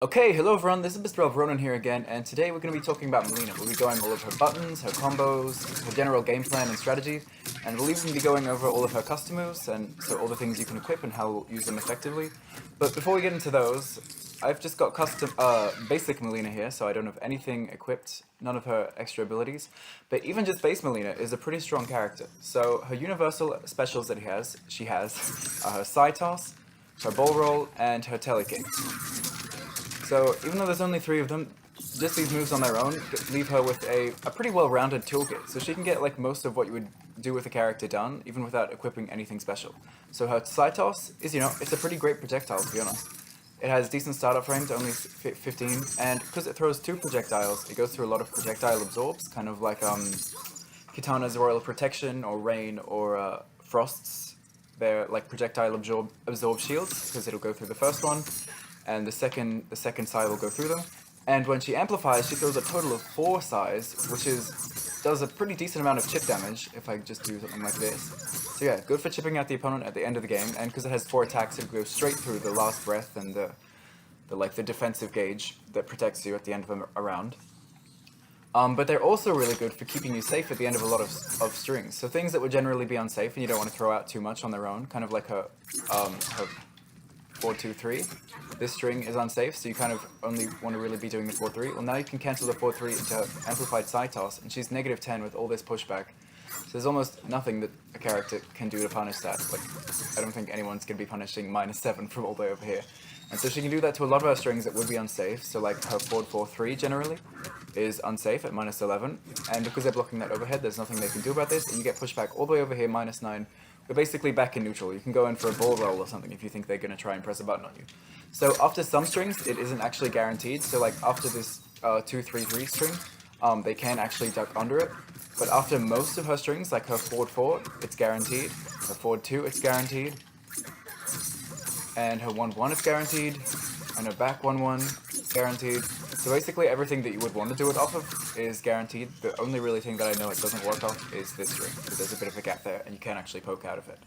Okay, hello everyone, this is Mr Alberonen here again, and today we're going to be talking about Mileena. We'll be going all of her buttons, her combos, her general game plan and strategy, and we'll even be going over all of her custom moves, and so all the things you can equip and how we'll use them effectively. But before we get into those, I've just got basic Mileena here, so I don't have anything equipped, none of her extra abilities. But even just base Mileena is a pretty strong character. So her universal specials that she has are her side toss, her ball roll, and her telekick. So even though there's only 3 of them, just these moves on their own leave her with a pretty well-rounded toolkit. So she can get like most of what you would do with a character done, even without equipping anything special. So her side toss is, it's a pretty great projectile, to be honest. It has decent startup frames, only 15, and because it throws 2 projectiles, it goes through a lot of projectile absorbs, kind of like Kitana's Royal Protection, or Rain, or Frost's. They're like projectile absorb shields, because it'll go through the first one, and the second side will go through them. And when she amplifies, she throws a total of 4 sides, which does a pretty decent amount of chip damage, if I just do something like this. So yeah, good for chipping out the opponent at the end of the game, and because it has 4 attacks, it goes straight through the last breath and the defensive gauge that protects you at the end of a round. But they're also really good for keeping you safe at the end of a lot of strings. So things that would generally be unsafe and you don't want to throw out too much on their own, kind of like her 4-2-3. This string is unsafe, so you kind of only want to really be doing the 4-3. Well, now you can cancel the 4-3 into amplified side toss, and she's -10 with all this pushback. So there's almost nothing that a character can do to punish that. Like, I don't think anyone's going to be punishing -7 from all the way over here. And so she can do that to a lot of her strings that would be unsafe. So like her 4-4-3 generally is unsafe at -11. And because they're blocking that overhead, there's nothing they can do about this, and you get pushback all the way over here, -9. We're basically back in neutral. You can go in for a ball roll or something if you think they're going to try and press a button on you. So after some strings, it isn't actually guaranteed. So like after this 2-3-3 string, they can actually duck under it. But after most of her strings, like her forward 4, it's guaranteed. Her forward 2, it's guaranteed. And her 1-1, it's guaranteed. And her back 1-1, guaranteed. So basically everything that you would want to do it off of is guaranteed. The only really thing that I know it doesn't work off is this string, because there's a bit of a gap there and you can't actually poke out of it.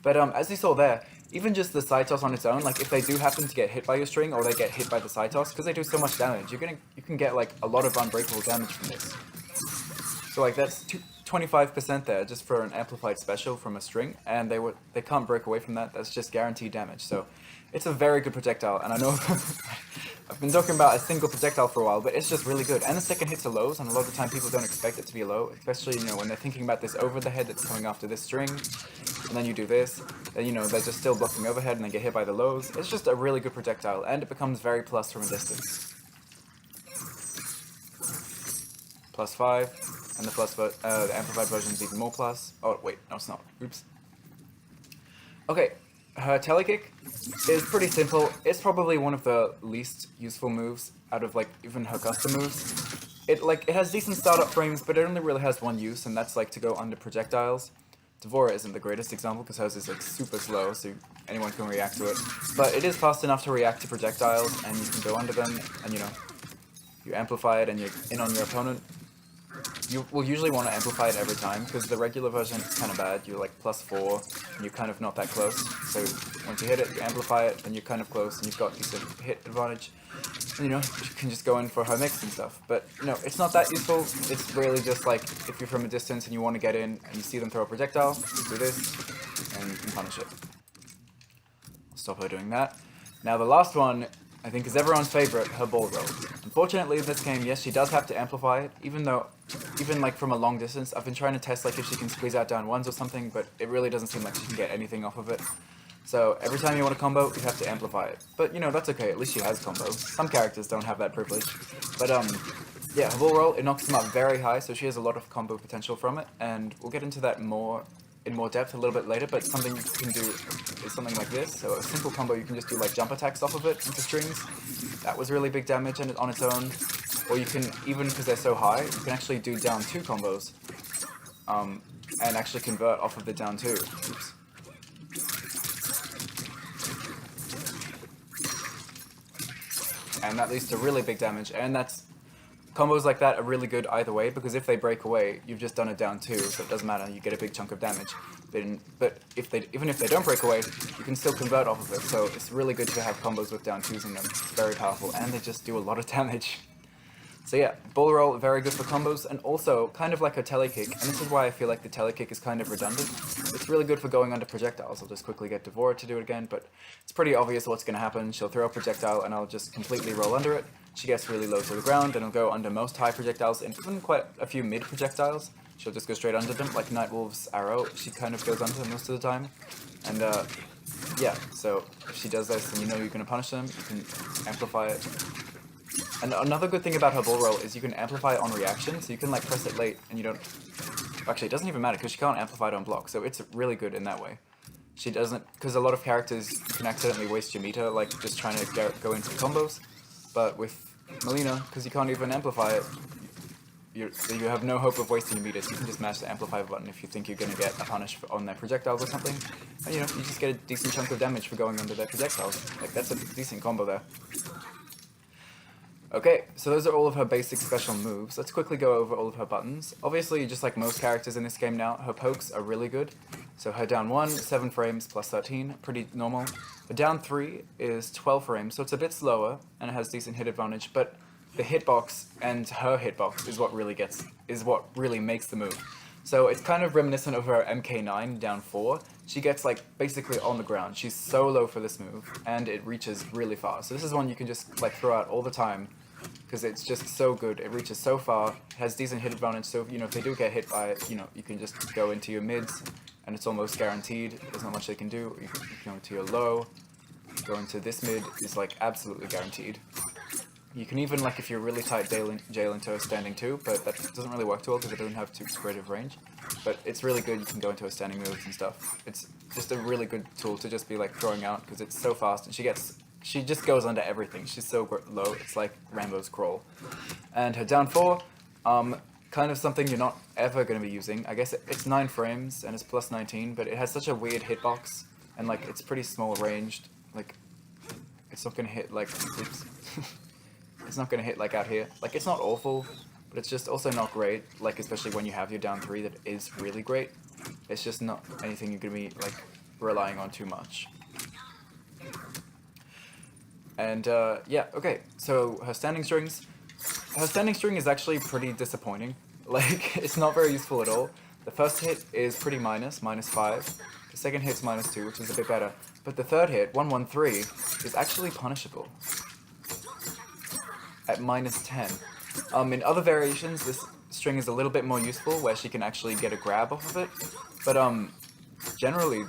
But as you saw there, even just the side toss on its own, like if they do happen to get hit by your string or they get hit by the side toss, because they do so much damage, you can get like a lot of unbreakable damage from this. So like that's 25% there just for an amplified special from a string, and they can't break away from that. That's just guaranteed damage. So it's a very good projectile, and I know I've been talking about a single projectile for a while, but it's just really good. And the second hits are lows, and a lot of the time people don't expect it to be a low, especially when they're thinking about this over the head that's coming after this string, and then you do this, then they're just still blocking overhead and they get hit by the lows. It's just a really good projectile, and it becomes very plus from a distance. +5. And the amplified version is even more plus. Oh, wait, no it's not. Oops. Okay, her telekick is pretty simple. It's probably one of the least useful moves out of like even her custom moves. It has decent startup frames, but it only really has one use, and that's like to go under projectiles. Devora isn't the greatest example because hers is like super slow, so anyone can react to it. But it is fast enough to react to projectiles, and you can go under them, and you amplify it and you're in on your opponent. You will usually want to amplify it every time, because the regular version is kind of bad. You're like +4, and you're kind of not that close. So once you hit it, you amplify it, then you're kind of close, and you've got decent hit advantage. And, you can just go in for her mix and stuff. But, it's not that useful. It's really just like, if you're from a distance and you want to get in, and you see them throw a projectile, just do this, and you can punish it. I'll stop her doing that. Now the last one, I think, is everyone's favorite, her ball roll. Unfortunately in this game, yes, she does have to amplify it, even like from a long distance. I've been trying to test like if she can squeeze out down ones or something, but it really doesn't seem like she can get anything off of it. So every time you want to combo, you have to amplify it. But that's okay, at least she has combos. Some characters don't have that privilege. But yeah, her ball roll, it knocks them up very high, so she has a lot of combo potential from it, and we'll get into that in more depth a little bit later, but something you can do is something like this. So a simple combo, you can just do like jump attacks off of it into strings. That was really big damage on its own. Or you can, even because they're so high, you can actually do down 2 combos and actually convert off of the down 2. Oops. And that leads to really big damage, and that's combos like that are really good either way, because if they break away, you've just done a down 2, so it doesn't matter, you get a big chunk of damage. But even if they don't break away, you can still convert off of it, so it's really good to have combos with down 2s in them. It's very powerful, and they just do a lot of damage. So yeah, Bull Roll, very good for combos, and also kind of like a Telekick, and this is why I feel like the Telekick is kind of redundant. It's really good for going under projectiles. I'll just quickly get Devora to do it again, but it's pretty obvious what's going to happen. She'll throw a projectile, and I'll just completely roll under it. She gets really low to the ground, and I'll go under most high projectiles, and even quite a few mid projectiles. She'll just go straight under them, like Nightwolf's arrow. She kind of goes under them most of the time. And yeah, so if she does this, and you know you're going to punish them, you can amplify it. And another good thing about her Bull Roll is you can amplify it on reaction, so you can like press it late and you don't... Actually, it doesn't even matter because she can't amplify it on block, so it's really good in that way. She doesn't... Because a lot of characters can accidentally waste your meter, like just trying to go into combos. But with Mileena, because you can't even amplify it, you have no hope of wasting your meters. You can just mash the amplify button if you think you're going to get a punish on their projectiles or something. And you know, you just get a decent chunk of damage for going under their projectiles. Like, that's a decent combo there. Okay, so those are all of her basic special moves. Let's quickly go over all of her buttons. Obviously, just like most characters in this game now, her pokes are really good. So her down 1, 7 frames plus 13, pretty normal. The down 3 is 12 frames, so it's a bit slower, and it has decent hit advantage, but the hitbox and her hitbox is what really makes the move. So it's kind of reminiscent of her MK9 down 4. She gets like basically on the ground. She's so low for this move, and it reaches really far. So this is one you can just like throw out all the time, because it's just so good. It reaches so far, has decent hit advantage, so you know, if they do get hit by it, you know, you can just go into your mids, and it's almost guaranteed. There's not much they can do. You can go into your low, go into this mid, is like absolutely guaranteed. You can even, like, if you're really tight, jail into a standing 2, but that doesn't really work too well because it doesn't have too great of range. But it's really good, you can go into a standing moves and stuff. It's just a really good tool to just be, like, throwing out, because it's so fast, and she just goes under everything. She's so low, it's like Rambo's crawl. And her down 4, kind of something you're not ever going to be using. I guess it's 9 frames, and it's plus 19, but it has such a weird hitbox, and, like, it's pretty small ranged. Like, it's not going to hit, like, oops. It's not going to hit like out here. Like, it's not awful, but it's just also not great, like, especially when you have your down 3 that is really great. It's just not anything you're going to be, like, relying on too much. And, yeah, okay, so her standing strings. Her standing string is actually pretty disappointing. Like, it's not very useful at all. The first hit is pretty -5. The second hit's -2, which is a bit better. But the third hit, 113, is actually punishable at -10. In other variations, this string is a little bit more useful, where she can actually get a grab off of it. But generally,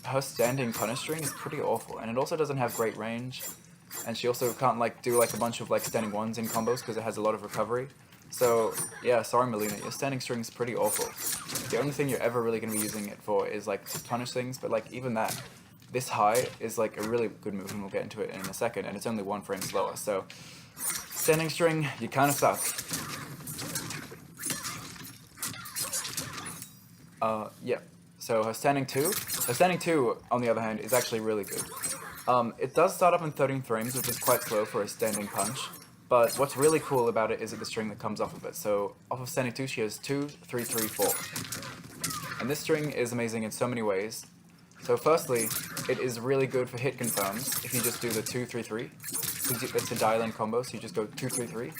her standing punish string is pretty awful, and it also doesn't have great range. And she also can't like do like a bunch of like standing 1s in combos because it has a lot of recovery. So yeah, sorry Mileena, your standing string is pretty awful. The only thing you're ever really going to be using it for is like to punish things, but like even that, this high is like a really good move, and we'll get into it in a second, and it's only 1 frame slower, so standing string, you kind of suck. Yeah, so her standing 2, on the other hand, is actually really good. It does start up in 13 frames, which is quite slow for a standing punch, but what's really cool about it is the string that comes off of it. So off of standing 2, she has 2, 3, 3, 4. And this string is amazing in so many ways. So firstly, it is really good for hit confirms if you just do the 2, 3, 3. It's a dial-in combo, so you just go 2, 3, 3.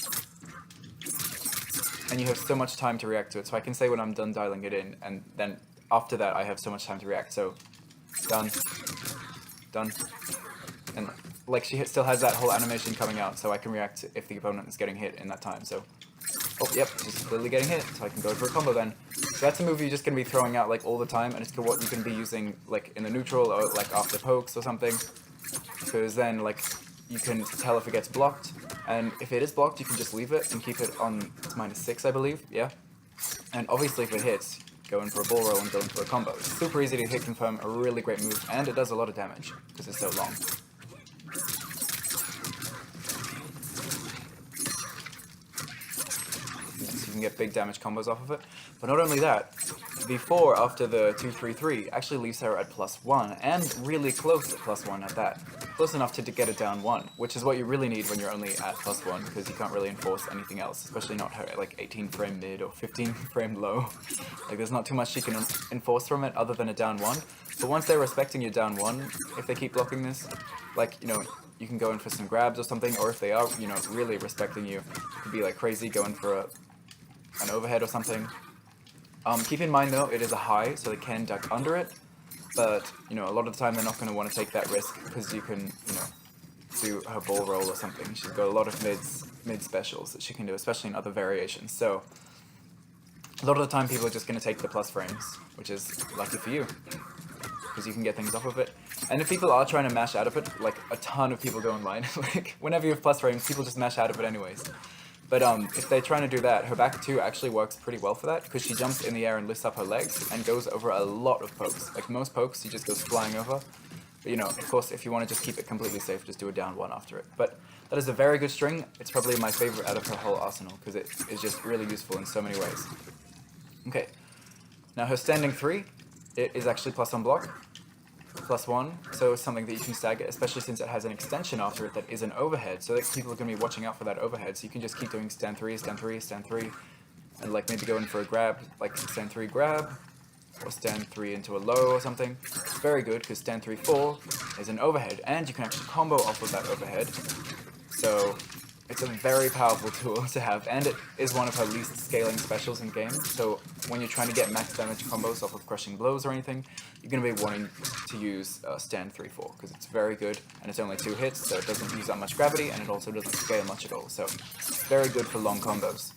And you have so much time to react to it. So I can say when I'm done dialing it in, and then after that I have so much time to react. So, done. Done. And like she still has that whole animation coming out, so I can react if the opponent is getting hit in that time. So, oh, yep, she's clearly getting hit, so I can go for a combo then. So that's a move you're just going to be throwing out like all the time, and it's what you can be using like in the neutral or like after pokes or something. Because then like you can tell if it gets blocked, and if it is blocked you can just leave it and keep it on -6, I believe, yeah. And obviously if it hits, go in for a bull roll and go in for a combo. It's super easy to hit confirm, a really great move, and it does a lot of damage because it's so long. So you can get big damage combos off of it. But not only that, before, after the 2, 3, 3, actually leaves her at +1, and really close to +1 at that. close enough to get it down 1, which is what you really need when you're only at +1, because you can't really enforce anything else, especially not her like 18 frame mid or 15 frame low. Like there's not too much she can enforce from it other than a down 1. But once they're respecting your down 1, if they keep blocking this, like, you know, you can go in for some grabs or something, or if they are, you know, really respecting you, you could be like crazy, go in for an overhead or something. Keep in mind though, it is a high, so they can duck under it. But, you know, a lot of the time they're not going to want to take that risk because you can, you know, do her ball roll or something. She's got a lot of mid specials that she can do, especially in other variations. So, a lot of the time people are just going to take the plus frames, which is lucky for you, because you can get things off of it. And if people are trying to mash out of it, like a ton of people go online, like whenever you have plus frames, people just mash out of it anyways. But if they're trying to do that, her back 2 actually works pretty well for that, because she jumps in the air and lifts up her legs and goes over a lot of pokes. Like most pokes, she just goes flying over. But you know, of course, if you want to just keep it completely safe, just do a down 1 after it. But that is a very good string. It's probably my favorite out of her whole arsenal, because it is just really useful in so many ways. Okay, now her standing 3, it is actually plus on block. +1, so it's something that you can stagger, especially since it has an extension after it that is an overhead, so that people are going to be watching out for that overhead, so you can just keep doing stand 3, stand 3, stand 3, and like maybe go in for a grab, like stand 3 grab, or stand 3 into a low or something. It's very good, because stand 3, 4 is an overhead, and you can actually combo off of that overhead, so it's a very powerful tool to have, and it is one of her least scaling specials in game, so when you're trying to get max damage combos off of crushing blows or anything, you're going to be wanting to use stand 3, 4, because it's very good, and it's only 2 hits, so it doesn't use that much gravity, and it also doesn't scale much at all, so it's very good for long combos.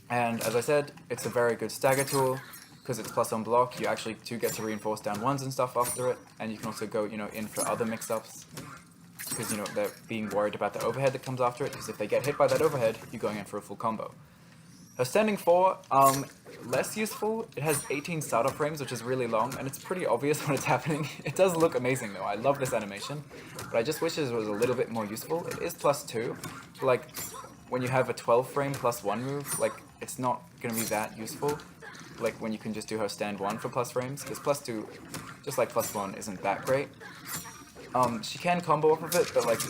And as I said, it's a very good stagger tool, because it's plus on block, you actually do get to reinforce down 1s and stuff after it, and you can also go, you know, in for other mix-ups, because, you know, they're being worried about the overhead that comes after it, because if they get hit by that overhead, you're going in for a full combo. Her standing 4, less useful. It has 18 startup frames, which is really long, and it's pretty obvious when it's happening. It does look amazing though, I love this animation, but I just wish it was a little bit more useful. It is +2, but like, when you have a 12 frame +1 move, like, it's not going to be that useful, like when you can just do her stand 1 for plus frames, because +2, just like +1, isn't that great. She can combo off of it, but like,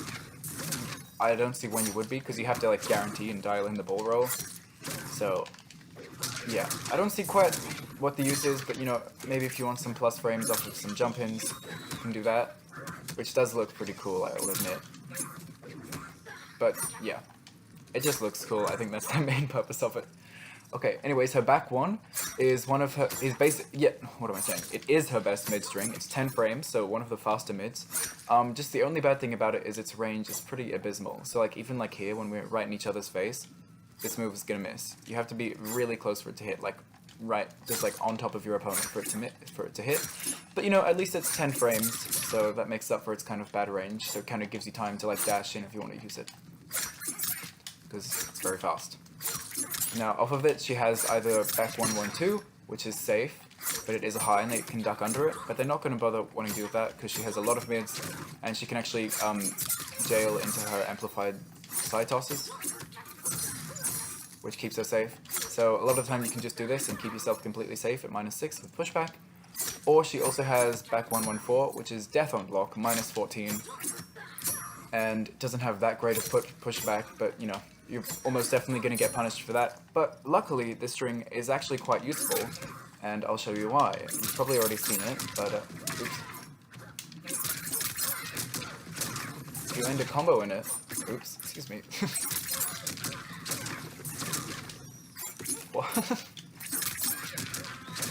I don't see when you would be, because you have to like guarantee and dial in the ball roll. So, yeah, I don't see quite what the use is, but you know, maybe if you want some plus frames off of some jump-ins, you can do that, which does look pretty cool, I'll admit. But yeah, it just looks cool. I think that's the main purpose of it. Okay, anyways, her back 1 is one of her, what am I saying? It is her best mid string. It's 10 frames, so one of the faster mids. Just the only bad thing about it is its range is pretty abysmal. So like, even like here, when we're right in each other's face, this move is gonna miss. You have to be really close for it to hit, like, right, just like on top of your opponent for it to hit. But you know, at least it's 10 frames, so that makes up for its kind of bad range, so it kind of gives you time to like dash in if you want to use it. Because it's very fast. Now, off of it, she has either back 1, 1, 2, which is safe, but it is a high and they can duck under it, but they're not going to bother wanting to do that because she has a lot of mids, and she can actually jail into her amplified side tosses, which keeps her safe. So a lot of the time you can just do this and keep yourself completely safe at -6 with pushback. Or she also has back 1, 1, 4, which is death on block, -14, and doesn't have that great of pushback, but you know, you're almost definitely going to get punished for that. But luckily, this string is actually quite useful, and I'll show you why. You've probably already seen it, but oops. You end a combo in it. Oops, excuse me. What?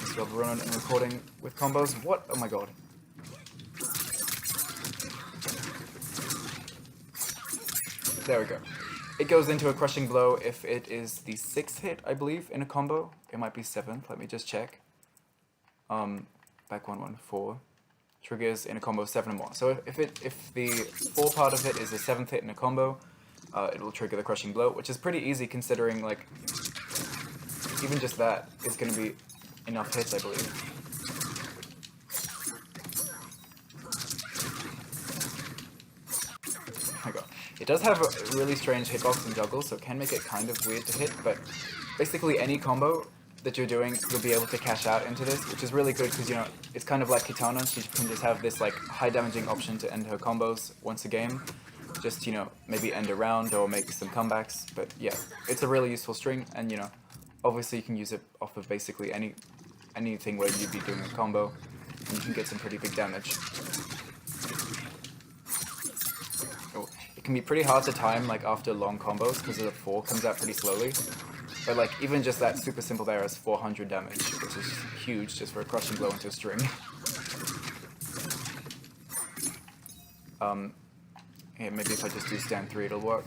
Mr Alberonen and recording with combos. What? Oh my god. There we go. It goes into a crushing blow if it is the 6th hit, I believe, in a combo. It might be 7th, let me just check. Back 1, 1, 4. Triggers in a combo 7 or more. So if the 4 part of it is the 7th hit in a combo, it will trigger the crushing blow, which is pretty easy considering, like, even just that is going to be enough hits, I believe. Oh my god. It does have a really strange hitbox and juggle, so it can make it kind of weird to hit, but basically any combo, that you're doing, you'll be able to cash out into this, which is really good because, you know, it's kind of like Kitana. She can just have this, like, high damaging option to end her combos once a game. Just, you know, maybe end a round or make some comebacks. But, yeah, it's a really useful string, and, you know, obviously you can use it off of basically anything where you'd be doing a combo, and you can get some pretty big damage. Oh, it can be pretty hard to time, like, after long combos, because the 4 comes out pretty slowly. But, like, even just that super simple there is 400 damage, which is huge just for a crushing blow into a string. Yeah, maybe if I just do stand 3 it'll work.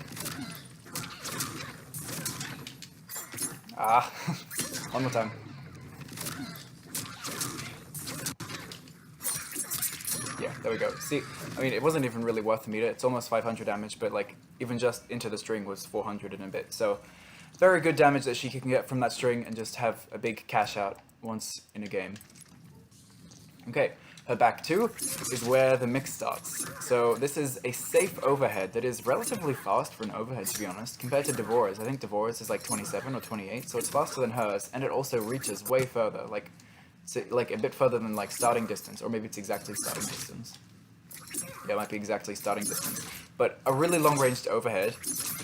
Ah, one more time. Yeah, there we go. See, I mean, it wasn't even really worth the meter. It's almost 500 damage, but, like, even just into the string was 400 and a bit. So, very good damage that she can get from that string and just have a big cash out once in a game. Okay, her back 2 is where the mix starts. So this is a safe overhead that is relatively fast for an overhead, to be honest, compared to Devora's. I think Devora's is like 27 or 28, so it's faster than hers, and it also reaches way further, like a bit further than like starting distance, or maybe it's exactly starting distance. Yeah, it might be exactly starting distance. But a really long-ranged overhead,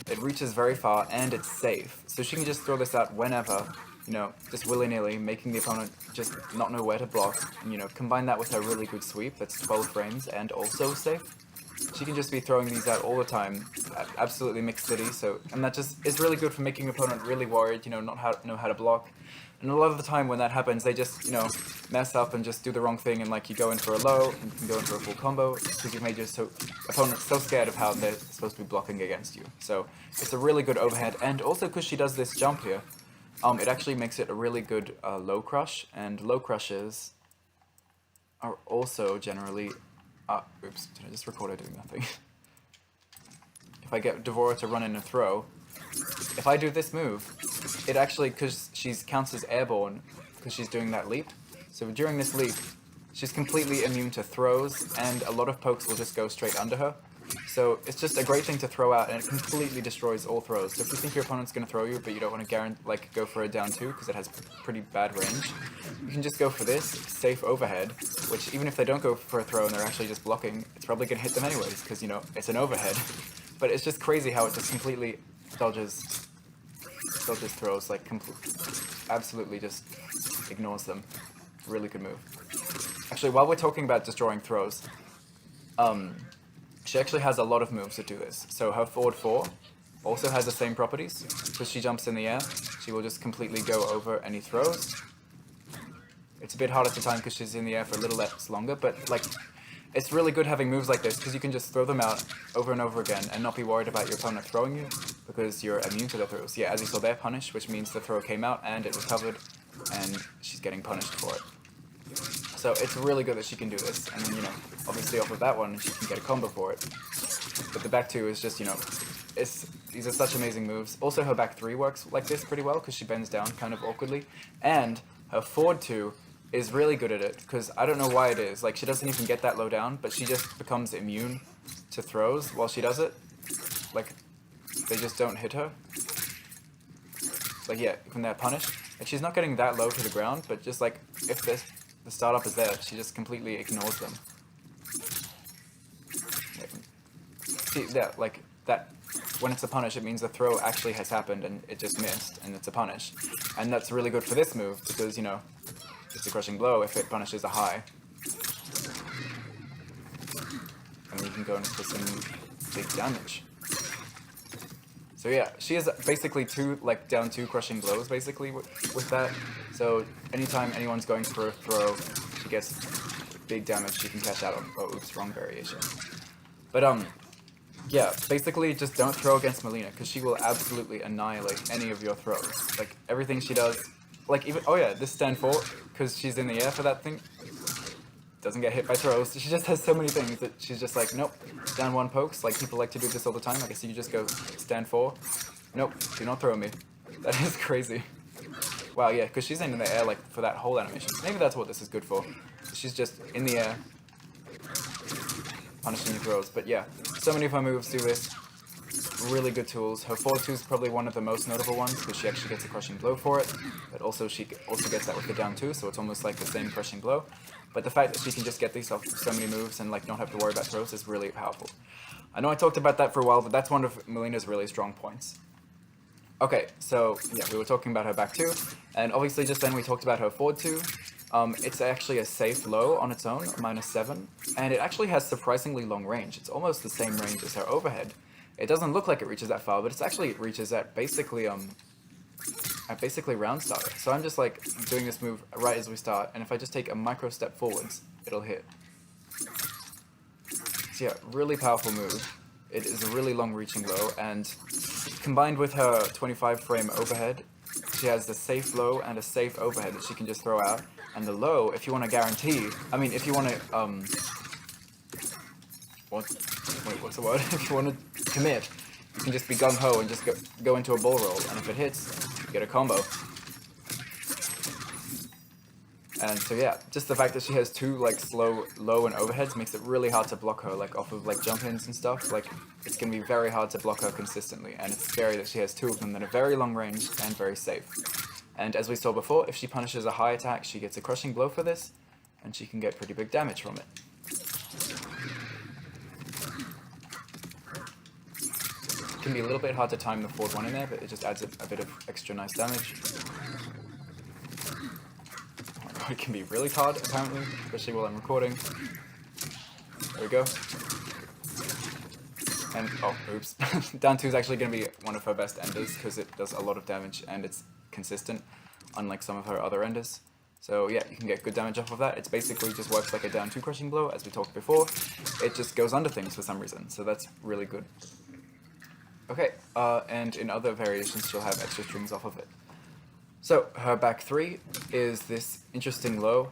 it reaches very far, and it's safe. So she can just throw this out whenever, you know, just willy-nilly, making the opponent just not know where to block. And, you know, combine that with her really good sweep, that's 12 frames, and also safe. She can just be throwing these out all the time, absolutely mixed city, so, and that just is really good for making the opponent really worried, you know, not know how to block. And a lot of the time when that happens, they just, you know, mess up and just do the wrong thing, and like you go in for a low, and you can go in for a full combo, because you've made your opponent so scared of how they're supposed to be blocking against you. So it's a really good overhead, and also because she does this jump here, it actually makes it a really good low crush, and low crushes are also generally... oops, did I just record doing nothing? If I get Devora to run in and throw, if I do this move, it actually, because she counts as airborne, because she's doing that leap, so during this leap, she's completely immune to throws, and a lot of pokes will just go straight under her. So it's just a great thing to throw out, and it completely destroys all throws. So if you think your opponent's going to throw you, but you don't want to go for a down 2, because it has pretty bad range, you can just go for this safe overhead, which even if they don't go for a throw and they're actually just blocking, it's probably going to hit them anyways, because, you know, it's an overhead. But it's just crazy how it just completely dodges throws, like, absolutely just ignores them. Really good move. Actually, while we're talking about destroying throws, she actually has a lot of moves that do this. So her forward 4 also has the same properties. Because she jumps in the air, she will just completely go over any throws. It's a bit harder to time because she's in the air for a little less longer, but, like, it's really good having moves like this because you can just throw them out over and over again and not be worried about your opponent throwing you because you're immune to the throws. Yeah, as you saw there, punish, which means the throw came out and it recovered and she's getting punished for it. So it's really good that she can do this, and then, you know, obviously off of that one, she can get a combo for it. But the back 2 is just, you know, these are such amazing moves. Also, her back 3 works like this pretty well, because she bends down kind of awkwardly. And her forward 2 is really good at it, because I don't know why it is. Like, she doesn't even get that low down, but she just becomes immune to throws while she does it. Like, they just don't hit her. Like, yeah, when they're punished. And she's not getting that low to the ground, but just, like, if the startup is there, she just completely ignores them. See, that, like, that, when it's a punish, it means the throw actually has happened and it just missed, and it's a punish. And that's really good for this move, because, you know, it's a crushing blow if it punishes a high. And you can go in for some big damage. So yeah, she has basically down 2 crushing blows, basically, with that. So anytime anyone's going for a throw, she gets big damage she can cash out on. Oh, oops, wrong variation. But, yeah, basically just don't throw against Mileena, because she will absolutely annihilate any of your throws. Like, everything she does, like, even, oh yeah, this stand 4, because she's in the air for that thing, doesn't get hit by throws. She just has so many things that she's just like, nope, stand 1 pokes, like, people like to do this all the time. I guess you just go stand 4, nope, do not throw me. That is crazy. Wow, yeah, because she's in the air, like, for that whole animation. Maybe that's what this is good for. She's just in the air, punishing your throws. But yeah, so many of her moves do this. really good tools. Her forward 2 is probably one of the most notable ones because she actually gets a crushing blow for it, but also she also gets that with the down 2, so it's almost like the same crushing blow. But the fact that she can just get these off so many moves and like not have to worry about throws is really powerful. I know I talked about that for a while, but that's one of Mileena's really strong points. Okay, so yeah, we were talking about her back 2, and obviously just then we talked about her forward 2. It's actually a safe low on its own, -7, and it actually has surprisingly long range. It's almost the same range as her overhead. It doesn't look like it reaches that far, but it actually reaches at basically round starter. So I'm just like doing this move right as we start, and if I just take a micro step forwards, it'll hit. So yeah, really powerful move. It is a really long reaching low, and combined with her 25 frame overhead, she has the safe low and a safe overhead that she can just throw out. And the low, if you want to guarantee, if you want to, what's the word? If you want to commit, you can just be gung-ho and just go into a bull roll, and if it hits, you get a combo. And so yeah, just the fact that she has 2 like slow low and overheads makes it really hard to block her, like off of like jump-ins and stuff. Like, it's going to be very hard to block her consistently, and it's scary that she has 2 of them that are very long range and very safe. And as we saw before, if she punishes a high attack, she gets a crushing blow for this, and she can get pretty big damage from it. It can be a little bit hard to time the forward 1 in there, but it just adds a bit of extra nice damage. It can be really hard, apparently, especially while I'm recording. There we go. And, oh, oops. Down 2 is actually going to be one of her best enders, because it does a lot of damage, and it's consistent, unlike some of her other enders. So yeah, you can get good damage off of that. It's basically just works like a down 2 crushing blow, as we talked before. It just goes under things for some reason, so that's really good. Okay, and in other variations, she'll have extra strings off of it. So, her back 3 is this interesting low.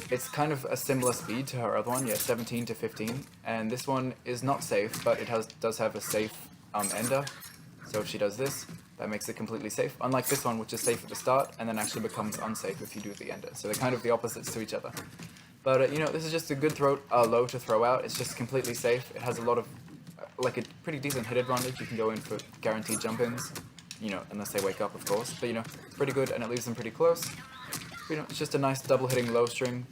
It's kind of a similar speed to her other one, yeah, 17 to 15, and this one is not safe, but it does have a safe ender. So if she does this, that makes it completely safe, unlike this one, which is safe at the start, and then actually becomes unsafe if you do the ender. So they're kind of the opposites to each other. But, you know, this is just a good low to throw out. It's just completely safe. It has a lot of, like a pretty decent hit advantage. You can go in for guaranteed jump-ins. You know, unless they wake up, of course. But, you know, pretty good, and it leaves them pretty close. But, you know, it's just a nice double-hitting low string.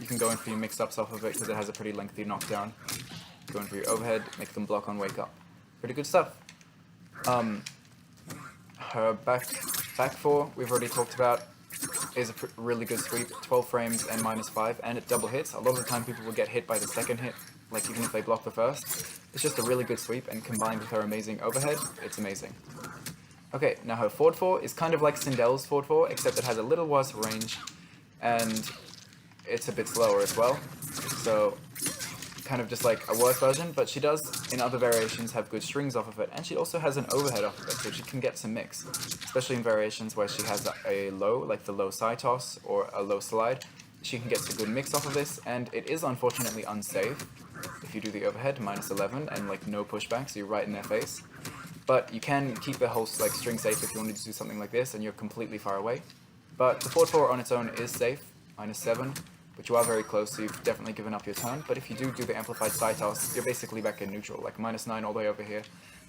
You can go in for your mix-ups off of it, because it has a pretty lengthy knockdown. Go in for your overhead, make them block on wake up. Pretty good stuff. Her back 4, we've already talked about, is a really good sweep. 12 frames and -5, and it double hits. A lot of the time people will get hit by the second hit, like even if they block the first. It's just a really good sweep, and combined with her amazing overhead, it's amazing. Okay, now her forward 4 is kind of like Sindel's forward 4, except it has a little worse range, and it's a bit slower as well. So, kind of just like a worse version, but she does, in other variations, have good strings off of it, and she also has an overhead off of it, so she can get some mix, especially in variations where she has a low, like the low side toss, or a low slide. She can get some good mix off of this, and it is unfortunately unsafe if you do the overhead, -11, and like no pushback, so you're right in their face. But you can keep the whole like string safe if you wanted to do something like this, and you're completely far away. But the forward 4 on its own is safe, -7, but you are very close, so you've definitely given up your turn. But if you do the amplified side toss, you're basically back in neutral, like -9 all the way over here.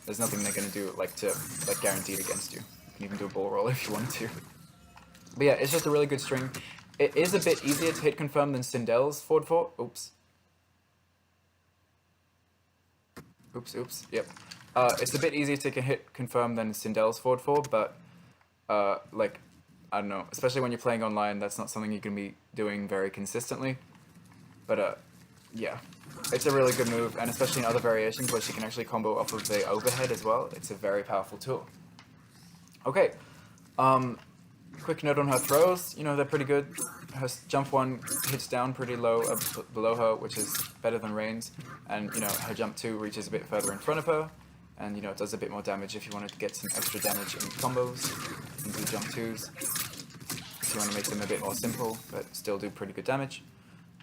There's nothing they're going to do like to like guarantee it against you. You can even do a bull roll if you wanted to. But yeah, it's just a really good string. It is a bit easier to hit confirm than Sindel's forward 4. Oops. Yep. It's a bit easier to hit confirm than Sindel's forward 4, but like, I don't know, especially when you're playing online, that's not something you can be doing very consistently. But yeah, it's a really good move, and especially in other variations where she can actually combo off of the overhead as well, it's a very powerful tool. Okay, quick note on her throws, you know, they're pretty good. Her jump 1 hits down pretty low below her, which is better than Rain's, and, you know, her jump 2 reaches a bit further in front of her, and, you know, it does a bit more damage if you wanted to get some extra damage in combos. You can do jump 2s if you want to make them a bit more simple, but still do pretty good damage.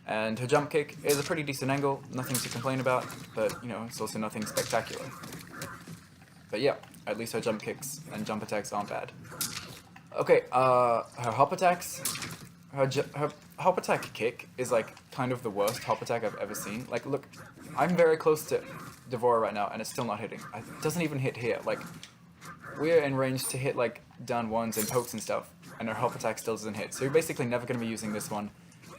And her jump kick is a pretty decent angle, nothing to complain about, but, you know, it's also nothing spectacular. But yeah, at least her jump kicks and jump attacks aren't bad. Okay, her hop attacks. Her hop attack kick is like kind of the worst hop attack I've ever seen. Like, look, I'm very close to Devora right now, and it's still not hitting. It doesn't even hit here. Like, we're in range to hit, like, down ones and pokes and stuff, and her hop attack still doesn't hit. So you're basically never going to be using this one.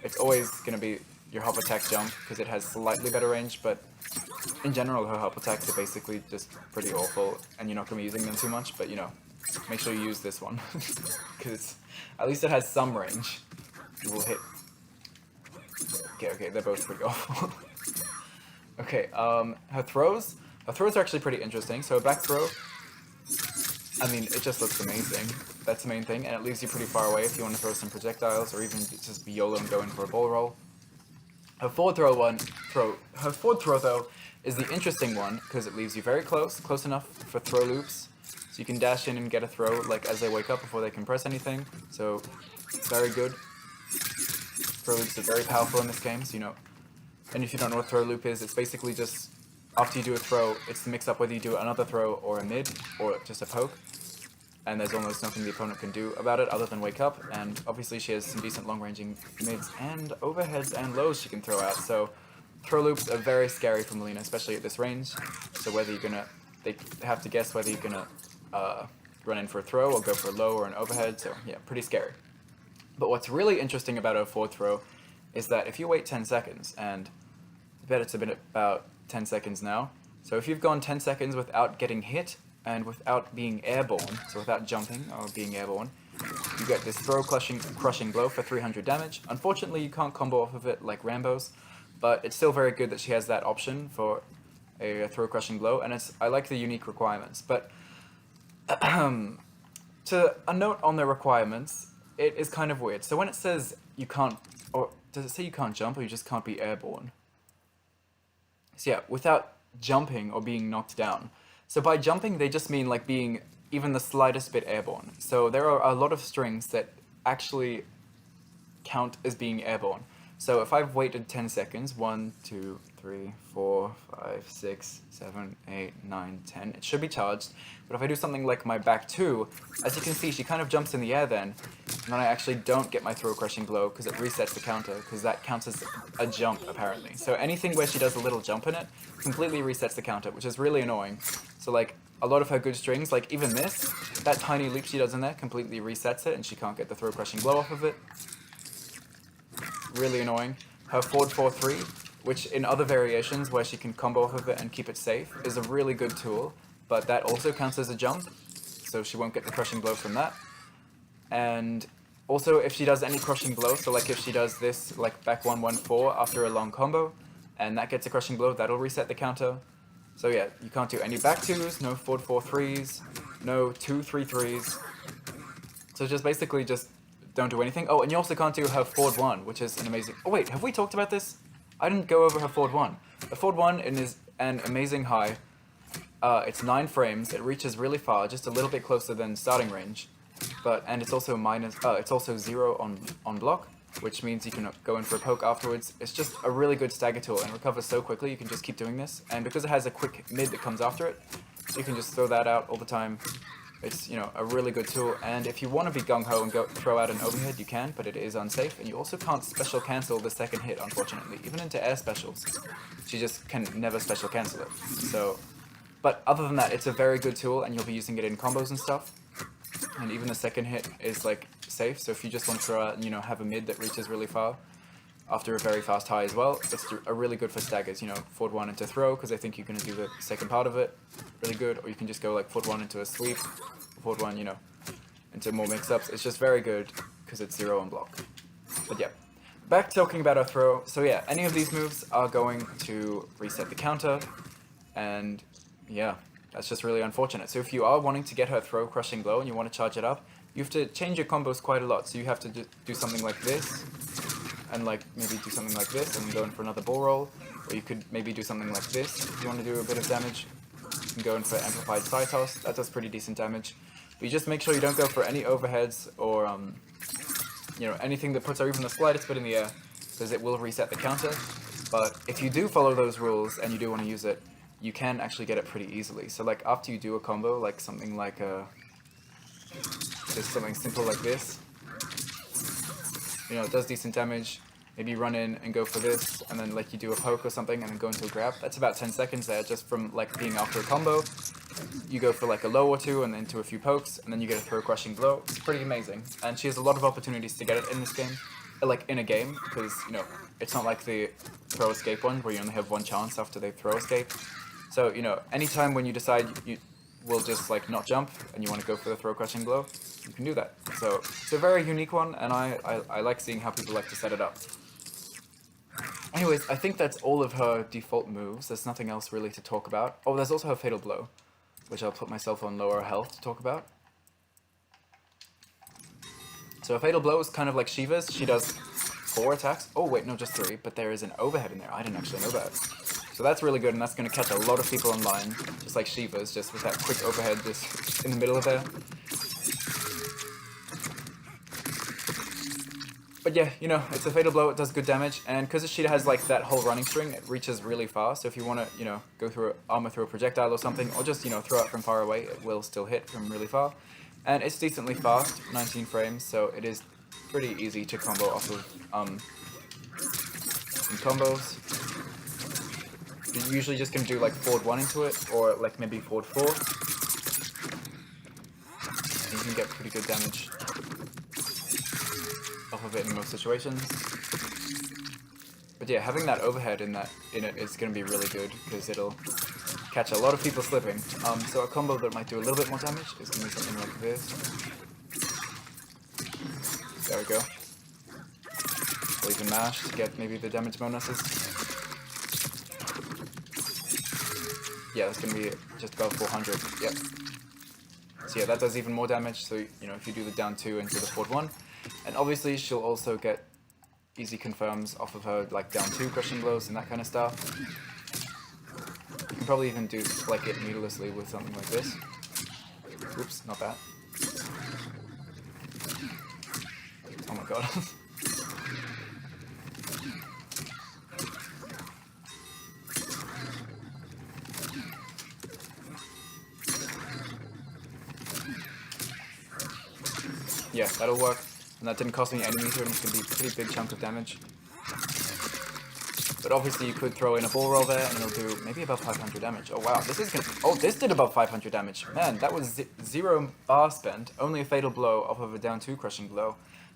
It's always going to be your hop attack jump, because it has slightly better range, but in general, her hop attacks are basically just pretty awful, and you're not going to be using them too much, but, you know, make sure you use this one, because at least it has some range. You will hit. Okay, they're both pretty awful. Okay, her throws are actually pretty interesting. So a back throw, I mean, it just looks amazing. That's the main thing, and it leaves you pretty far away if you want to throw some projectiles, or even just be YOLO and go in for a ball roll. Her forward throw though, is the interesting one, because it leaves you very close enough for throw loops, so you can dash in and get a throw, like, as they wake up before they can press anything, so very good. Throw loops are very powerful in this game, so you know. And if you don't know what throw loop is, it's basically just, after you do a throw, it's the mix up whether you do another throw or a mid, or just a poke. And there's almost nothing the opponent can do about it other than wake up, and obviously she has some decent long-ranging mids and overheads and lows she can throw out, so throw loops are very scary for Mileena, especially at this range. So whether you're gonna, they have to guess whether you're gonna run in for a throw or go for a low or an overhead, so yeah, pretty scary. But what's really interesting about her forward throw is that if you wait 10 seconds, and I bet it's been about 10 seconds now, so if you've gone 10 seconds without getting hit, and without being airborne, so without jumping or being airborne, you get this throw crushing blow for 300 damage. Unfortunately, you can't combo off of it like Rambo's, but it's still very good that she has that option for a throw crushing blow, and I like the unique requirements. But to a note on the requirements, it is kind of weird. So when it says you can't, or does it say you can't jump, or you just can't be airborne? So yeah, without jumping or being knocked down. So by jumping, they just mean like being even the slightest bit airborne. So there are a lot of strings that actually count as being airborne. So if I've waited 10 seconds, 1, 2, 3, 4, 5, 6, 7, 8, 9, 10, it should be charged. But if I do something like my back 2, as you can see, she kind of jumps in the air then, and then I actually don't get my throw crushing blow because it resets the counter, because that counts as a jump apparently. So anything where she does a little jump in it completely resets the counter, which is really annoying. So like a lot of her good strings, like even this, that tiny leap she does in there completely resets it and she can't get the throw crushing blow off of it. Really annoying. Her forward 4-3, which in other variations where she can combo off of it and keep it safe, is a really good tool, but that also counts as a jump, so she won't get the crushing blow from that. And also if she does any crushing blow, so like if she does this like back 1-1-4 after a long combo, and that gets a crushing blow, that'll reset the counter. So yeah, you can't do any back 2s, no forward 4-3s, no 2-3-3s. So just basically just don't do anything. Oh, and you also can't do her forward 1, which is an amazing... Oh wait, have we talked about this? I didn't go over her forward 1. The forward 1 is an amazing high. It's 9 frames, it reaches really far, just a little bit closer than starting range. And it's also it's also 0 on block, which means you can go in for a poke afterwards. It's just a really good stagger tool and recovers so quickly, you can just keep doing this. And because it has a quick mid that comes after it, you can just throw that out all the time. It's, you know, a really good tool, and if you want to be gung-ho and go throw out an overhead, you can, but it is unsafe, and you also can't special cancel the second hit, unfortunately. Even into air specials, she just can never special cancel it. So, but other than that, it's a very good tool, and you'll be using it in combos and stuff. And even the second hit is, like, safe, so if you just want to throw out and, you know, have a mid that reaches really far, after a very fast high as well, it's a really good for staggers, you know, forward 1 into throw, because I think you can do the second part of it really good, or you can just go like forward 1 into a sweep, forward 1, you know, into more mix-ups. It's just very good, because it's 0 on block. But yeah, back talking about our throw, so yeah, any of these moves are going to reset the counter, and yeah, that's just really unfortunate. So if you are wanting to get her throw crushing blow and you want to charge it up, you have to change your combos quite a lot, so you have to do something like this, and like maybe do something like this and go in for another ball roll, or you could maybe do something like this if you want to do a bit of damage. You can go in for amplified side toss, that does pretty decent damage. But you just make sure you don't go for any overheads or you know, anything that puts her even the slightest bit in the air, because it will reset the counter. But if you do follow those rules and you do want to use it, you can actually get it pretty easily. So like after you do a combo, like something like just something simple like this, you know, it does decent damage. maybe run in and go for this, and then like you do a poke or something and then go into a grab. That's about 10 seconds there just from like being after a combo. You go for like a low or two and then into a few pokes, and then you get a throw crushing blow. It's pretty amazing. And she has a lot of opportunities to get it in this game, like in a game, because, you know, it's not like the throw escape one where you only have one chance after they throw escape. So, you know, anytime when you decide you will just like not jump and you want to go for the throw crushing blow, you can do that. So it's a very unique one, and I like seeing how people like to set it up. Anyways, I think that's all of her default moves. There's nothing else really to talk about. Oh, there's also her Fatal Blow, which I'll put myself on lower health to talk about. So a Fatal Blow is kind of like Shiva's. She does 4 attacks. Oh wait, no, just 3, but there is an overhead in there. I didn't actually know that. So that's really good, and that's going to catch a lot of people online, just like Shiva's, just with that quick overhead just in the middle of there. But yeah, you know, it's a Fatal Blow, it does good damage, and because she has like that whole running string, it reaches really far, so if you want to, you know, go through armor through a projectile or something, or just, you know, throw it from far away, it will still hit from really far. And it's decently fast, 19 frames, so it is pretty easy to combo off of in combos. You're usually just going to do like forward 1 into it, or like maybe forward 4. And you can get pretty good damage off of it in most situations. But yeah, having that overhead in it is going to be really good, because it'll catch a lot of people slipping. So a combo that might do a little bit more damage is going to be something like this. There we go. Or even mash to get maybe the damage bonuses. Yeah, that's going to be just above 400. Yep. So yeah, that does even more damage. So, you know, if you do the down 2 into the forward 1, and obviously she'll also get easy confirms off of her like down 2 crushing blows and that kind of stuff. You can probably even do like it needlessly with something like this. Oops, not that. Oh my god. Yeah, that'll work. And that didn't cost me any meter, and it's going to be a pretty big chunk of damage. But obviously you could throw in a ball roll there, and it'll do maybe above 500 damage. Oh wow, this is gonna... Oh, this did above 500 damage. Man, that was 0 bar spent. Only a Fatal Blow off of a down 2 crushing blow.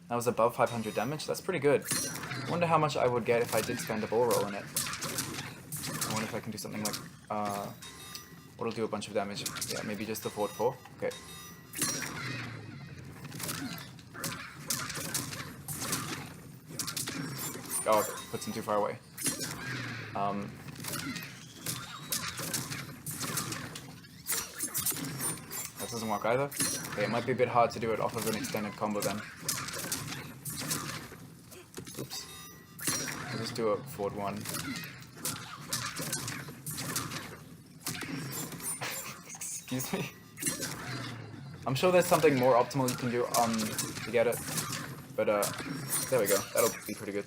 That was above 500 damage. That's pretty good. I wonder how much I would get if I did spend a ball roll in it. I wonder if I can do something like... what'll do a bunch of damage. Yeah, maybe just the forward 4. Okay. Oh, it puts him too far away. That doesn't work either. Okay, it might be a bit hard to do it off of an extended combo then. Oops. I'll just do a forward 1. Excuse me. I'm sure there's something more optimal you can do to get it. But there we go. That'll be pretty good.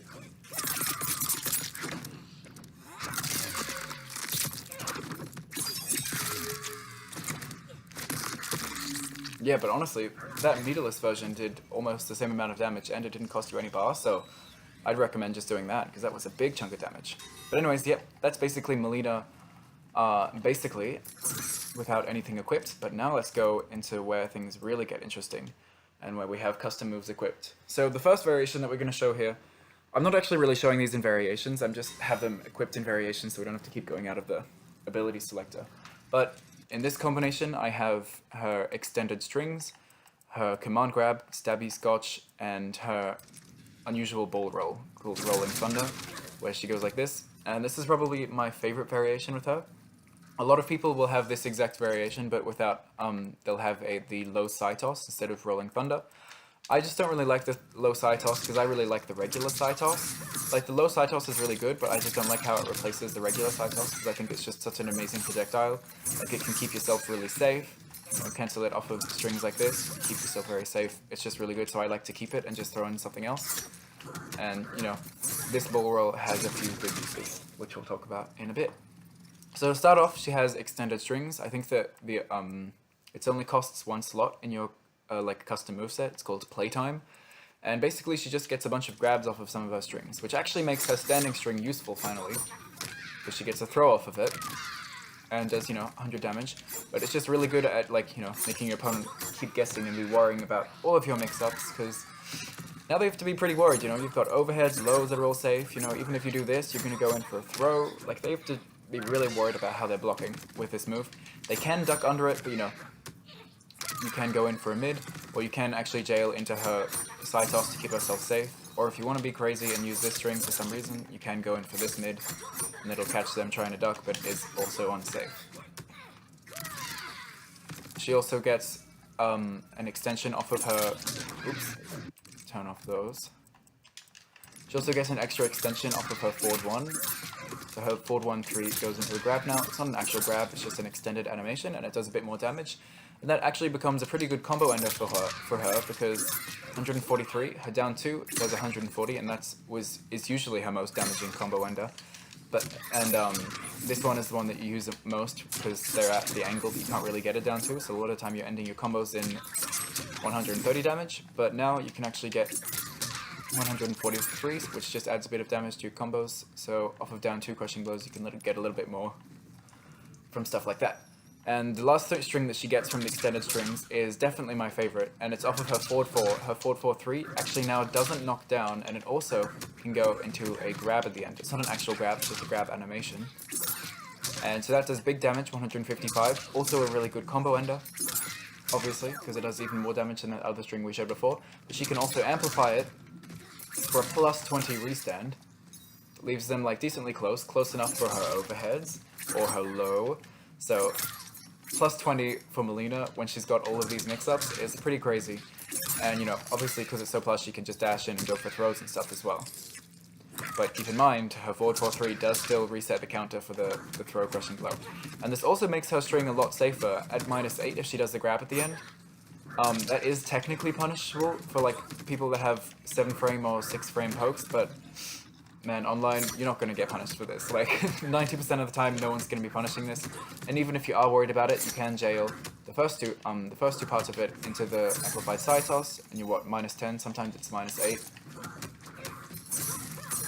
Yeah, but honestly, that meterless version did almost the same amount of damage, and it didn't cost you any bar, so I'd recommend just doing that, because that was a big chunk of damage. But anyways, yep, that's basically Mileena, basically, without anything equipped. But now let's go into where things really get interesting, and where we have custom moves equipped. So the first variation that we're going to show here, I'm not actually really showing these in variations, I'm just have them equipped in variations so we don't have to keep going out of the ability selector. But in this combination, I have her extended strings, her command grab, stabby scotch, and her unusual ball roll called Rolling Thunder, where she goes like this. And this is probably my favorite variation with her. A lot of people will have this exact variation, but without, they'll have the low side toss instead of Rolling Thunder. I just don't really like the low side toss, because I really like the regular side toss. Like, the low side toss is really good, but I just don't like how it replaces the regular side toss, because I think it's just such an amazing projectile. Like, it can keep yourself really safe. You know, cancel it off of strings like this, keep yourself very safe. It's just really good, so I like to keep it and just throw in something else. And, you know, this ball roll has a few good uses, which we'll talk about in a bit. So to start off, she has extended strings. I think that the it only costs 1 slot in your like custom moveset. It's called Playtime, And basically she just gets a bunch of grabs off of some of her strings, which actually makes her standing string useful finally, because she gets a throw off of it, and does, 100 damage. But it's just really good at, like, making your opponent keep guessing and be worrying about all of your mix-ups, because now they have to be pretty worried, you've got overheads, lows that are all safe, even if you do this, you're going to go in for a throw. Like, they have to be really worried about how they're blocking with this move. They can duck under it, but, you can go in for a mid, or you can actually jail into her side toss to keep herself safe. Or if you want to be crazy and use this string for some reason, you can go in for this mid, and it'll catch them trying to duck, but is also unsafe. She also gets an extension off of her... Oops. Turn off those. She also gets an extra extension off of her forward 1. So her forward 1-3 goes into a grab now. It's not an actual grab, it's just an extended animation, and it does a bit more damage. And that actually becomes a pretty good combo ender for her because 143, her down 2 does 140, and is usually her most damaging combo ender. This one is the one that you use the most because they're at the angle that you can't really get it down to, so a lot of the time you're ending your combos in 130 damage, but now you can actually get 143, which just adds a bit of damage to your combos, so off of down 2 crushing blows you can get a little bit more from stuff like that. And the last string that she gets from the extended strings is definitely my favorite, and it's off of her forward 4. Her forward 4-3 actually now doesn't knock down, and it also can go into a grab at the end. It's not an actual grab, it's just a grab animation. And so that does big damage, 155. Also a really good combo ender, obviously, because it does even more damage than that other string we showed before. But she can also amplify it for a plus 20 restand. Leaves them like decently close enough for her overheads or her low. So plus 20 for Mileena when she's got all of these mix-ups is pretty crazy. And obviously because it's so plus she can just dash in and go for throws and stuff as well. But keep in mind, her forward 4-3 does still reset the counter for the throw crushing blow. And this also makes her string a lot safer at -8 if she does the grab at the end. That is technically punishable for like people that have 7 frame or 6 frame pokes, but man, online, you're not going to get punished for this. Like, 90% of the time, no one's going to be punishing this. And even if you are worried about it, you can jail the first two parts of it into the amplified side toss, and you're what, -10, sometimes it's -8.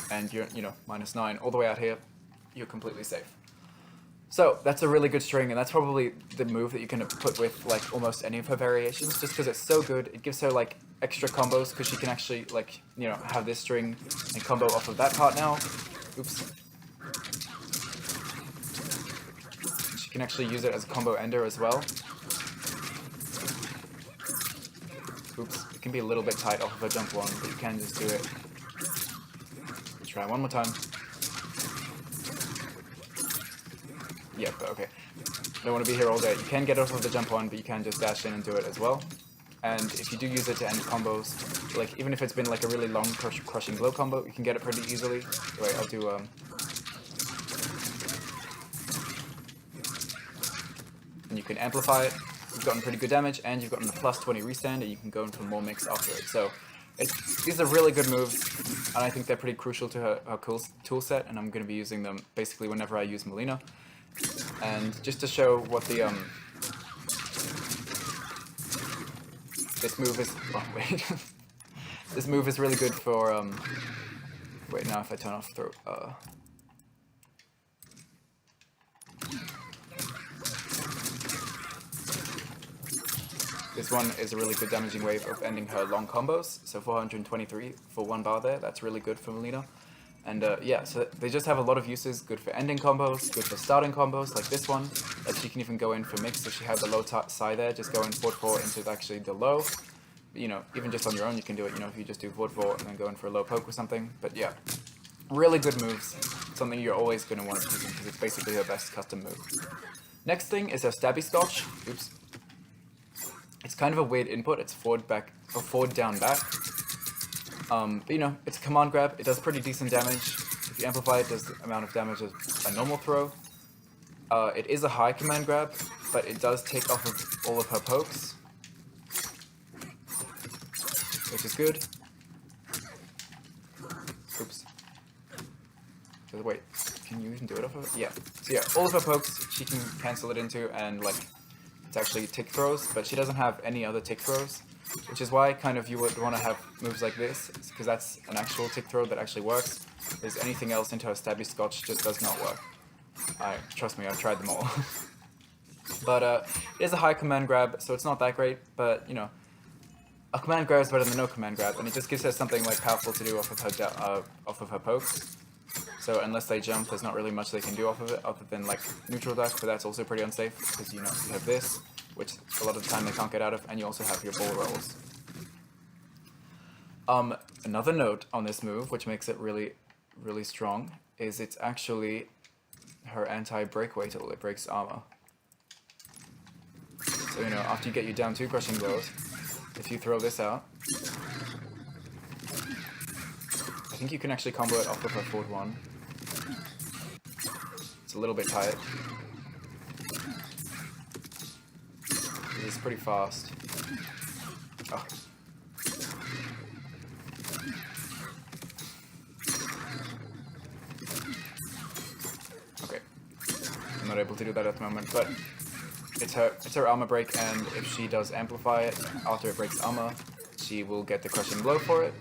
And you're, -9. All the way out here, you're completely safe. So, that's a really good string, and that's probably the move that you can put with, like, almost any of her variations, just because it's so good. It gives her, like, extra combos, because she can actually, like, have this string and combo off of that part now. Oops. She can actually use it as a combo ender as well. Oops. It can be a little bit tight off of a jump 1, but you can just do it. Try one more time. Yep, okay. Don't want to be here all day. You can get off of the jump 1, but you can just dash in and do it as well. And if you do use it to end combos, like even if it's been like a really long crushing blow combo, you can get it pretty easily. Wait, I'll do and you can amplify it. You've gotten pretty good damage, and you've gotten the plus 20 restand, and you can go in for more mix after it. So these are really good moves, and I think they're pretty crucial to her cool tool set, and I'm going to be using them basically whenever I use Mileena. And just to show what the this move is, wait, this move is really good for wait, now if I turn off throw, this one is a really good damaging wave of ending her long combos, so 423 for 1 bar there, that's really good for Mileena. And yeah, so they just have a lot of uses, good for ending combos, good for starting combos, like this one. Like she can even go in for mix if she had the low side there, just go in forward 4 into actually the low. Even just on your own you can do it, if you just do forward 4 and then go in for a low poke or something. But yeah, really good moves, something you're always going to want to use because it's basically her best custom move. Next thing is her stabby scotch. Oops. It's kind of a weird input, it's forward back, or forward down back. But it's a command grab, it does pretty decent damage. If you amplify it, it does the amount of damage as a normal throw. It is a high command grab, but it does take off of all of her pokes, which is good. Oops. Wait, can you even do it off of it? Yeah. So yeah, all of her pokes, she can cancel it into, and like, it's actually tick throws, but she doesn't have any other tick throws. which is why kind of you would want to have moves like this, because that's an actual tick throw that actually works. Because anything else into a stabby scotch just does not work. Trust me, I've tried them all. But it is a high command grab, so it's not that great, but you know, a command grab is better than no command grab, and it just gives her something like powerful to do off of her pokes. So unless they jump, there's not really much they can do off of it, other than like neutral duck, but that's also pretty unsafe, because you know, you have this, which a lot of the time they can't get out of, and you also have your ball rolls. Another note on this move, which makes it really, really strong, is it's actually her anti-breakaway tool. It breaks armor. So, you know, after you get your down 2 crushing blows, if you throw this out, I think you can actually combo it off of her forward 1. It's a little bit tight. It's pretty fast. Oh. Okay. I'm not able to do that at the moment, but it's her armor break, and if she does amplify it after it breaks armor, she will get the crushing blow for it.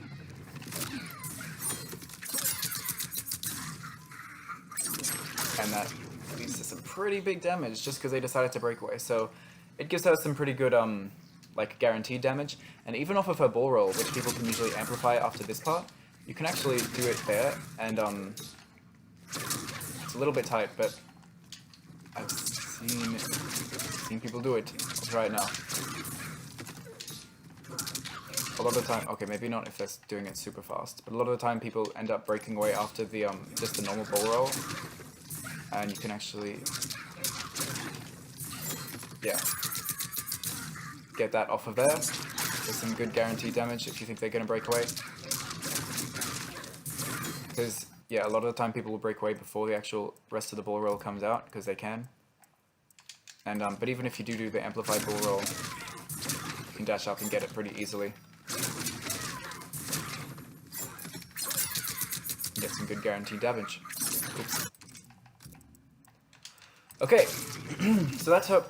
And that leads to some pretty big damage just because they decided to break away. So it gives her some pretty good like guaranteed damage, and even off of her ball roll, which people can usually amplify after this part, you can actually do it there, and it's a little bit tight, but I've seen people do it. I'll try it now. A lot of the time, okay, maybe not if they're doing it super fast, but a lot of the time people end up breaking away after the just the normal ball roll, and you can actually, yeah, get that off of there with some good guaranteed damage if you think they're gonna break away. Because yeah, a lot of the time people will break away before the actual rest of the ball roll comes out, because they can. And but even if you do the amplified ball roll, you can dash up and get it pretty easily. Get some good guaranteed damage. Oops. Okay, so that's her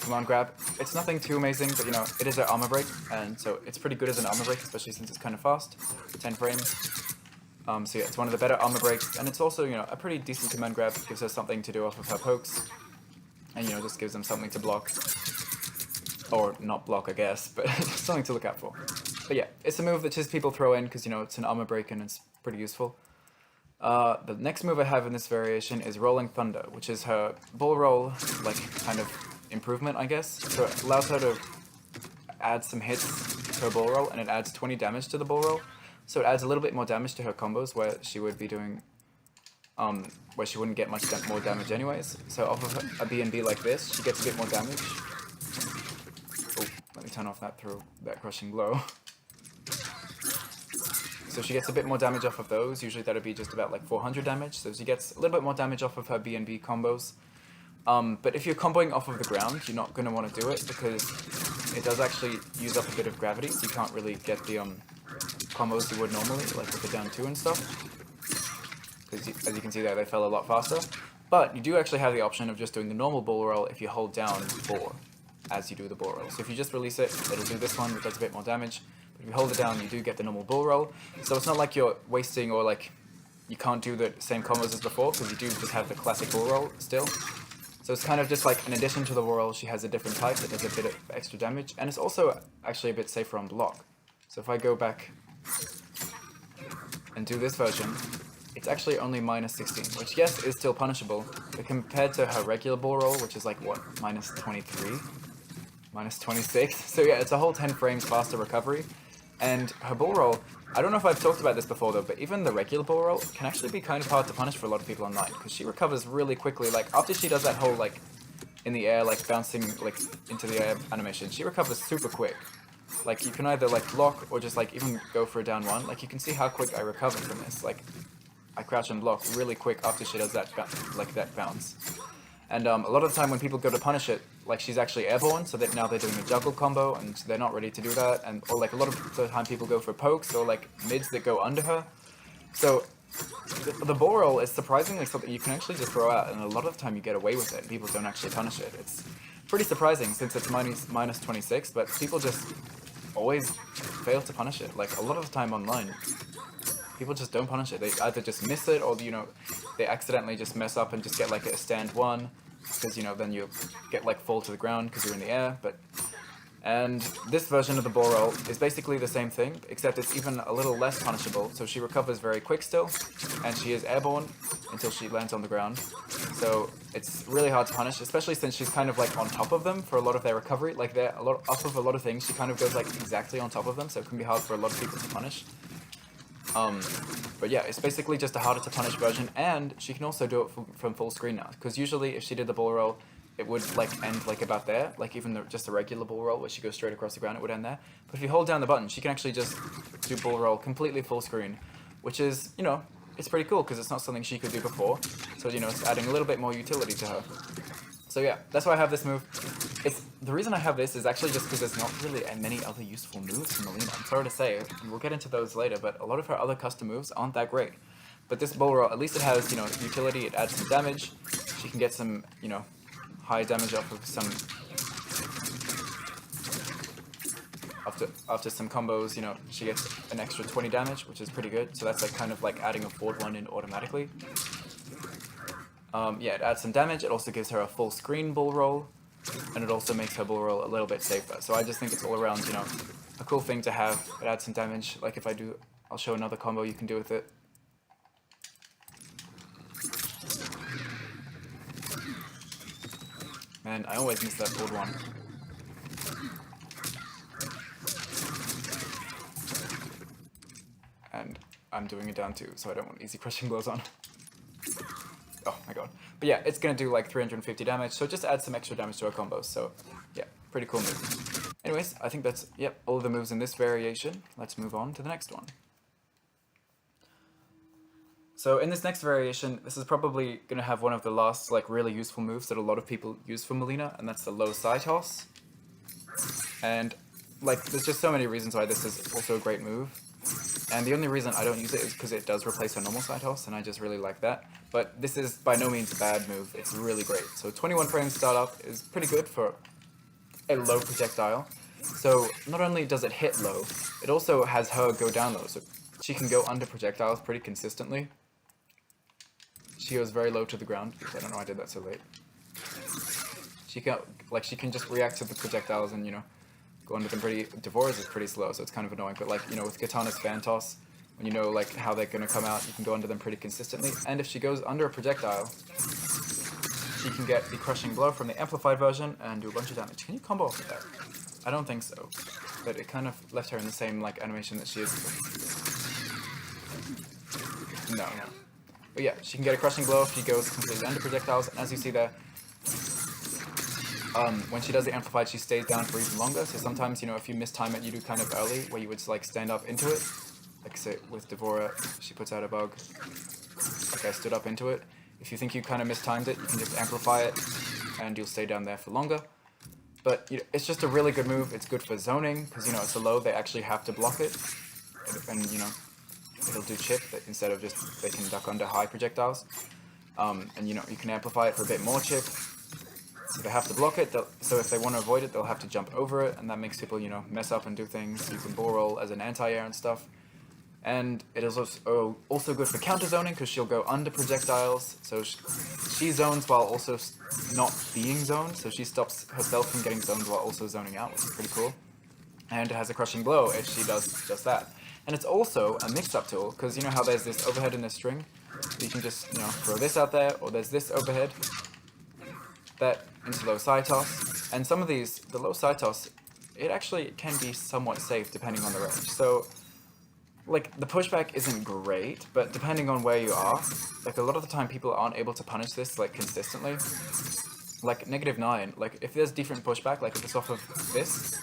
command grab. It's nothing too amazing, but you know, it is her armor break, and so it's pretty good as an armor break, especially since it's kind of fast, 10 frames. So yeah, it's one of the better armor breaks, and it's also, you know, a pretty decent command grab. It gives her something to do off of her pokes, and you know, just gives them something to block. Or not block, I guess, but something to look out for. But yeah, it's a move that just people throw in because, you know, it's an armor break and it's pretty useful. The next move I have in this variation is Rolling Thunder, which is her ball roll, like, kind of improvement, I guess. So it allows her to add some hits to her ball roll, and it adds 20 damage to the ball roll. So it adds a little bit more damage to her combos, where she would be doing, where she wouldn't get much more damage anyways. So off of a B&B like this, she gets a bit more damage. Oh, let me turn off that crushing blow. So she gets a bit more damage off of those. Usually that would be just about like 400 damage. So she gets a little bit more damage off of her B&B combos. But if you're comboing off of the ground, you're not going to want to do it, because it does actually use up a bit of gravity. So you can't really get the combos you would normally, like with the down 2 and stuff. Because as you can see there, they fell a lot faster. But you do actually have the option of just doing the normal ball roll if you hold down 4 as you do the ball roll. So if you just release it, it'll do this one, which does a bit more damage. But if you hold it down, you do get the normal ball roll. So it's not like you're wasting, or like you can't do the same combos as before, because you do just have the classic ball roll still. So it's kind of just like, in addition to the ball roll, she has a different type that does a bit of extra damage. And it's also actually a bit safer on block. So if I go back and do this version, it's actually only minus 16, which yes, is still punishable, but compared to her regular ball roll, which is like, what, minus 23? Minus 26? So yeah, it's a whole 10 frames faster recovery. And her ball roll, I don't know if I've talked about this before though, but even the regular ball roll can actually be kind of hard to punish for a lot of people online, because she recovers really quickly. Like, after she does that whole, like, in the air, like, bouncing, like, into the air animation, she recovers super quick. Like, you can either, like, block, or just, like, even go for a down 1. Like, you can see how quick I recover from this. Like, I crouch and block really quick after she does that, like, that bounce. And a lot of the time when people go to punish it, like, she's actually airborne, so that now they're doing a juggle combo, and they're not ready to do that. And or like, a lot of the time people go for pokes, or like mids that go under her. So the ball roll is surprisingly something you can actually just throw out, and a lot of the time you get away with it. People don't actually punish it. It's pretty surprising since it's minus 26, but people just always fail to punish it. Like, a lot of the time online, people just don't punish it. They either just miss it, or, you know, they accidentally just mess up and just get, like, a stand 1, because, you know, then you get, like, fall to the ground because you're in the air, but... And this version of the ball roll is basically the same thing, except it's even a little less punishable. So she recovers very quick still, and she is airborne until she lands on the ground. So it's really hard to punish, especially since she's kind of like on top of them for a lot of their recovery. Like they're up of a lot of things, she kind of goes like exactly on top of them, so it can be hard for a lot of people to punish. But yeah, it's basically just a harder to punish version, and she can also do it from full screen now. Because usually if she did the ball roll, it would like end like about there, like even just a regular ball roll where she goes straight across the ground, it would end there. But if you hold down the button, she can actually just do ball roll completely full screen, which is, you know, it's pretty cool because it's not something she could do before. So, you know, it's adding a little bit more utility to her. So yeah, that's why I have this move. The reason I have this is actually just because there's not really many other useful moves from Mileena. I'm sorry to say, and we'll get into those later, but a lot of her other custom moves aren't that great. But this ball roll, at least it has, you know, utility, it adds some damage. She can get some, you know, high damage off of some... After some combos, you know, she gets an extra 20 damage, which is pretty good. So that's like kind of like adding a forward one in automatically. Yeah, it adds some damage. It also gives her a full screen ball roll, and it also makes her ball roll a little bit safer. So I just think it's all around, you know, a cool thing to have. It adds some damage. Like if I do, I'll show another combo you can do with it. Man, I always miss that forward one. And I'm doing it down too, so I don't want easy crushing blows on. Oh my god. But yeah, it's gonna do like 350 damage, so it just adds some extra damage to our combos, so yeah, pretty cool move. Anyways, I think that's, yep, all of the moves in this variation. Let's move on to the next one. So in this next variation, this is probably gonna have one of the last like really useful moves that a lot of people use from Mileena, and that's the low side toss. And like, there's just so many reasons why this is also a great move. And the only reason I don't use it is because it does replace a normal side toss, and I just really like that. But this is by no means a bad move, it's really great. So 21 frames startup is pretty good for a low projectile. So not only does it hit low, it also has her go down low, so she can go under projectiles pretty consistently. She goes very low to the ground. I don't know why I did that so late. She can just react to the projectiles and, you know, go under them pretty... Devora's is pretty slow, so it's kind of annoying, but like, you know, with Katana's fan toss, when you know like how they're gonna come out, you can go under them pretty consistently. And if she goes under a projectile, she can get the crushing blow from the amplified version and do a bunch of damage. Can you combo off of that? I don't think so, but it kind of left her in the same like animation that she is. No. But yeah, she can get a crushing blow if she goes completely under projectiles, and as you see there, when she does the amplified, she stays down for even longer. So sometimes, you know, if you mistime it, you do kind of early, where you would like stand up into it. Like say with Devora, she puts out a bug. Like I stood up into it. If you think you kind of mistimed it, you can just amplify it, and you'll stay down there for longer. But you know, it's just a really good move. It's good for zoning, because, you know, it's a low, they actually have to block it. And you know, it'll do chip instead of just, they can duck under high projectiles. And you know, you can amplify it for a bit more chip. So they have to block it, so if they want to avoid it, they'll have to jump over it, and that makes people, you know, mess up and do things. You can ball roll as an anti-air and stuff. And it is also good for counter zoning, because she'll go under projectiles, so she zones while also not being zoned, so she stops herself from getting zoned while also zoning out, which is pretty cool. And it has a crushing blow if she does just that. And it's also a mix-up tool, because you know how there's this overhead in this string? You can just, you know, throw this out there, or there's this overhead, that into low side toss. And some of these, the low side toss, it actually can be somewhat safe depending on the range. So, like, the pushback isn't great, but depending on where you are, like, a lot of the time people aren't able to punish this, like, consistently. Like, -9, like, if there's different pushback, like, if it's off of this,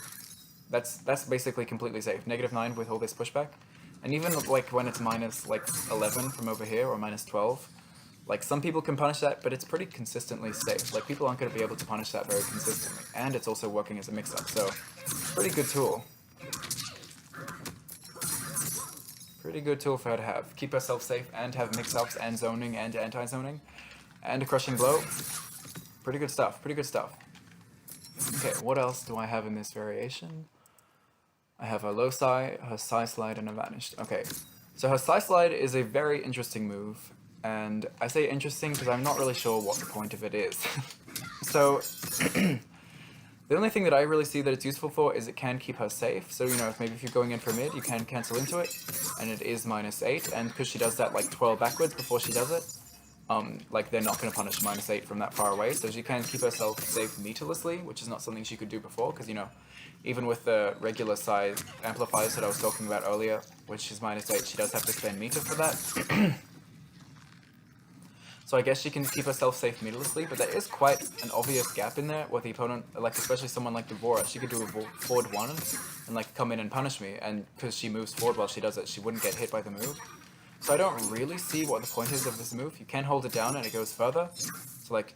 that's basically completely safe. -9 with all this pushback. And even, like, when it's -11 from over here, or -12, like, some people can punish that, but it's pretty consistently safe. Like, people aren't going to be able to punish that very consistently. And it's also working as a mix-up, so pretty good tool. Pretty good tool for her to have. Keep herself safe and have mix-ups and zoning and anti-zoning. And a crushing blow. Pretty good stuff, pretty good stuff. Okay, what else do I have in this variation? I have her low side, her side slide, and a vanished. Okay, so her side slide is a very interesting move, and I say interesting because I'm not really sure what the point of it is. So, the only thing that I really see that it's useful for is it can keep her safe. So, you know, if maybe if you're going in for mid, you can cancel into it, and it is -8, and because she does that like 12 backwards before she does it, like they're not going to punish -8 from that far away, so she can keep herself safe meterlessly, which is not something she could do before, because, you know, even with the regular size amplifiers that I was talking about earlier, which is -8, she does have to spend meter for that. So I guess she can keep herself safe meterlessly, but there is quite an obvious gap in there where the opponent, like especially someone like Devora, she could do a forward 1 and like come in and punish me, and because she moves forward while she does it, she wouldn't get hit by the move. So I don't really see what the point is of this move. You can hold it down and it goes further. So like,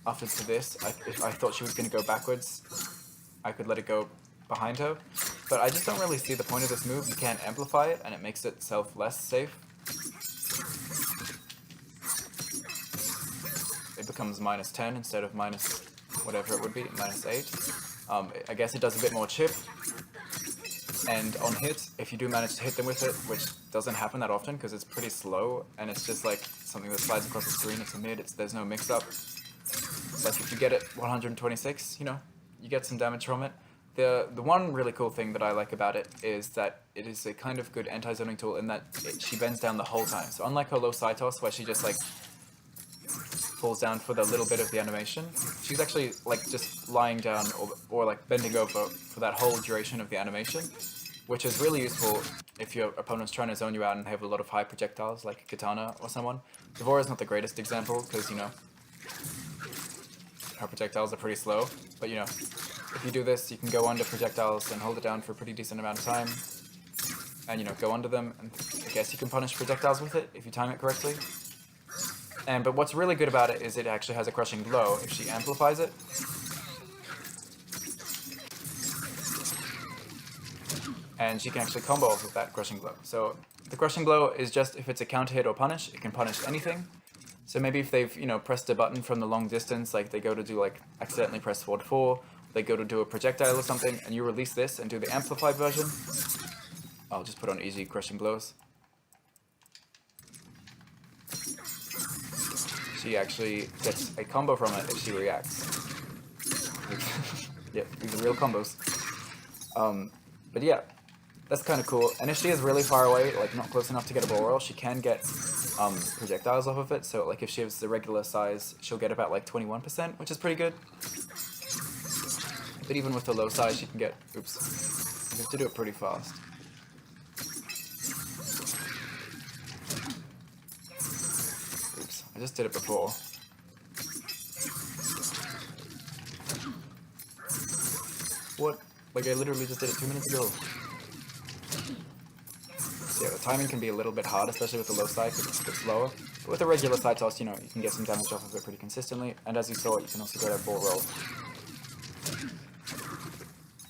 after to this, if I thought she was going to go backwards, I could let it go behind her. But I just don't really see the point of this move. You can't amplify it and it makes itself less safe. It becomes -10 instead of minus whatever it would be, -8. I guess it does a bit more chip. And on hit, if you do manage to hit them with it, which doesn't happen that often because it's pretty slow, and it's just like something that slides across the screen, it's a mid, there's no mix-up. Like if you get it 126, you know, you get some damage from it. The one really cool thing that I like about it is that it is a kind of good anti-zoning tool in that she bends down the whole time. So unlike her low side toss, where she just like falls down for the little bit of the animation, she's actually like just lying down or like bending over for that whole duration of the animation, which is really useful if your opponent's trying to zone you out and have a lot of high projectiles like Katana or someone. Devora is not the greatest example because, you know, her projectiles are pretty slow, but you know, if you do this, you can go under projectiles and hold it down for a pretty decent amount of time, and, you know, go under them, and I guess you can punish projectiles with it if you time it correctly. But what's really good about it is it actually has a crushing blow if she amplifies it. And she can actually combo off with that crushing blow. So the crushing blow is just if it's a counter hit or punish, it can punish anything. So maybe if they've, you know, pressed a button from the long distance, like they go to do like accidentally press forward 4, they go to do a projectile or something, and you release this and do the amplified version. I'll just put on easy crushing blows. She actually gets a combo from it if she reacts. Yep, these are real combos. But yeah, that's kind of cool. And if she is really far away, like not close enough to get a ball roll, she can get projectiles off of it. So like if she has the regular size, she'll get about like 21%, which is pretty good. But even with the low size, she can get, oops, you have to do it pretty fast. Oops, I just did it before. What? Like I literally just did it 2 minutes ago. So yeah, the timing can be a little bit hard, especially with the low side because it's a bit slower. But with the regular side toss, you know, you can get some damage off of it pretty consistently. And as you saw, you can also get a ball roll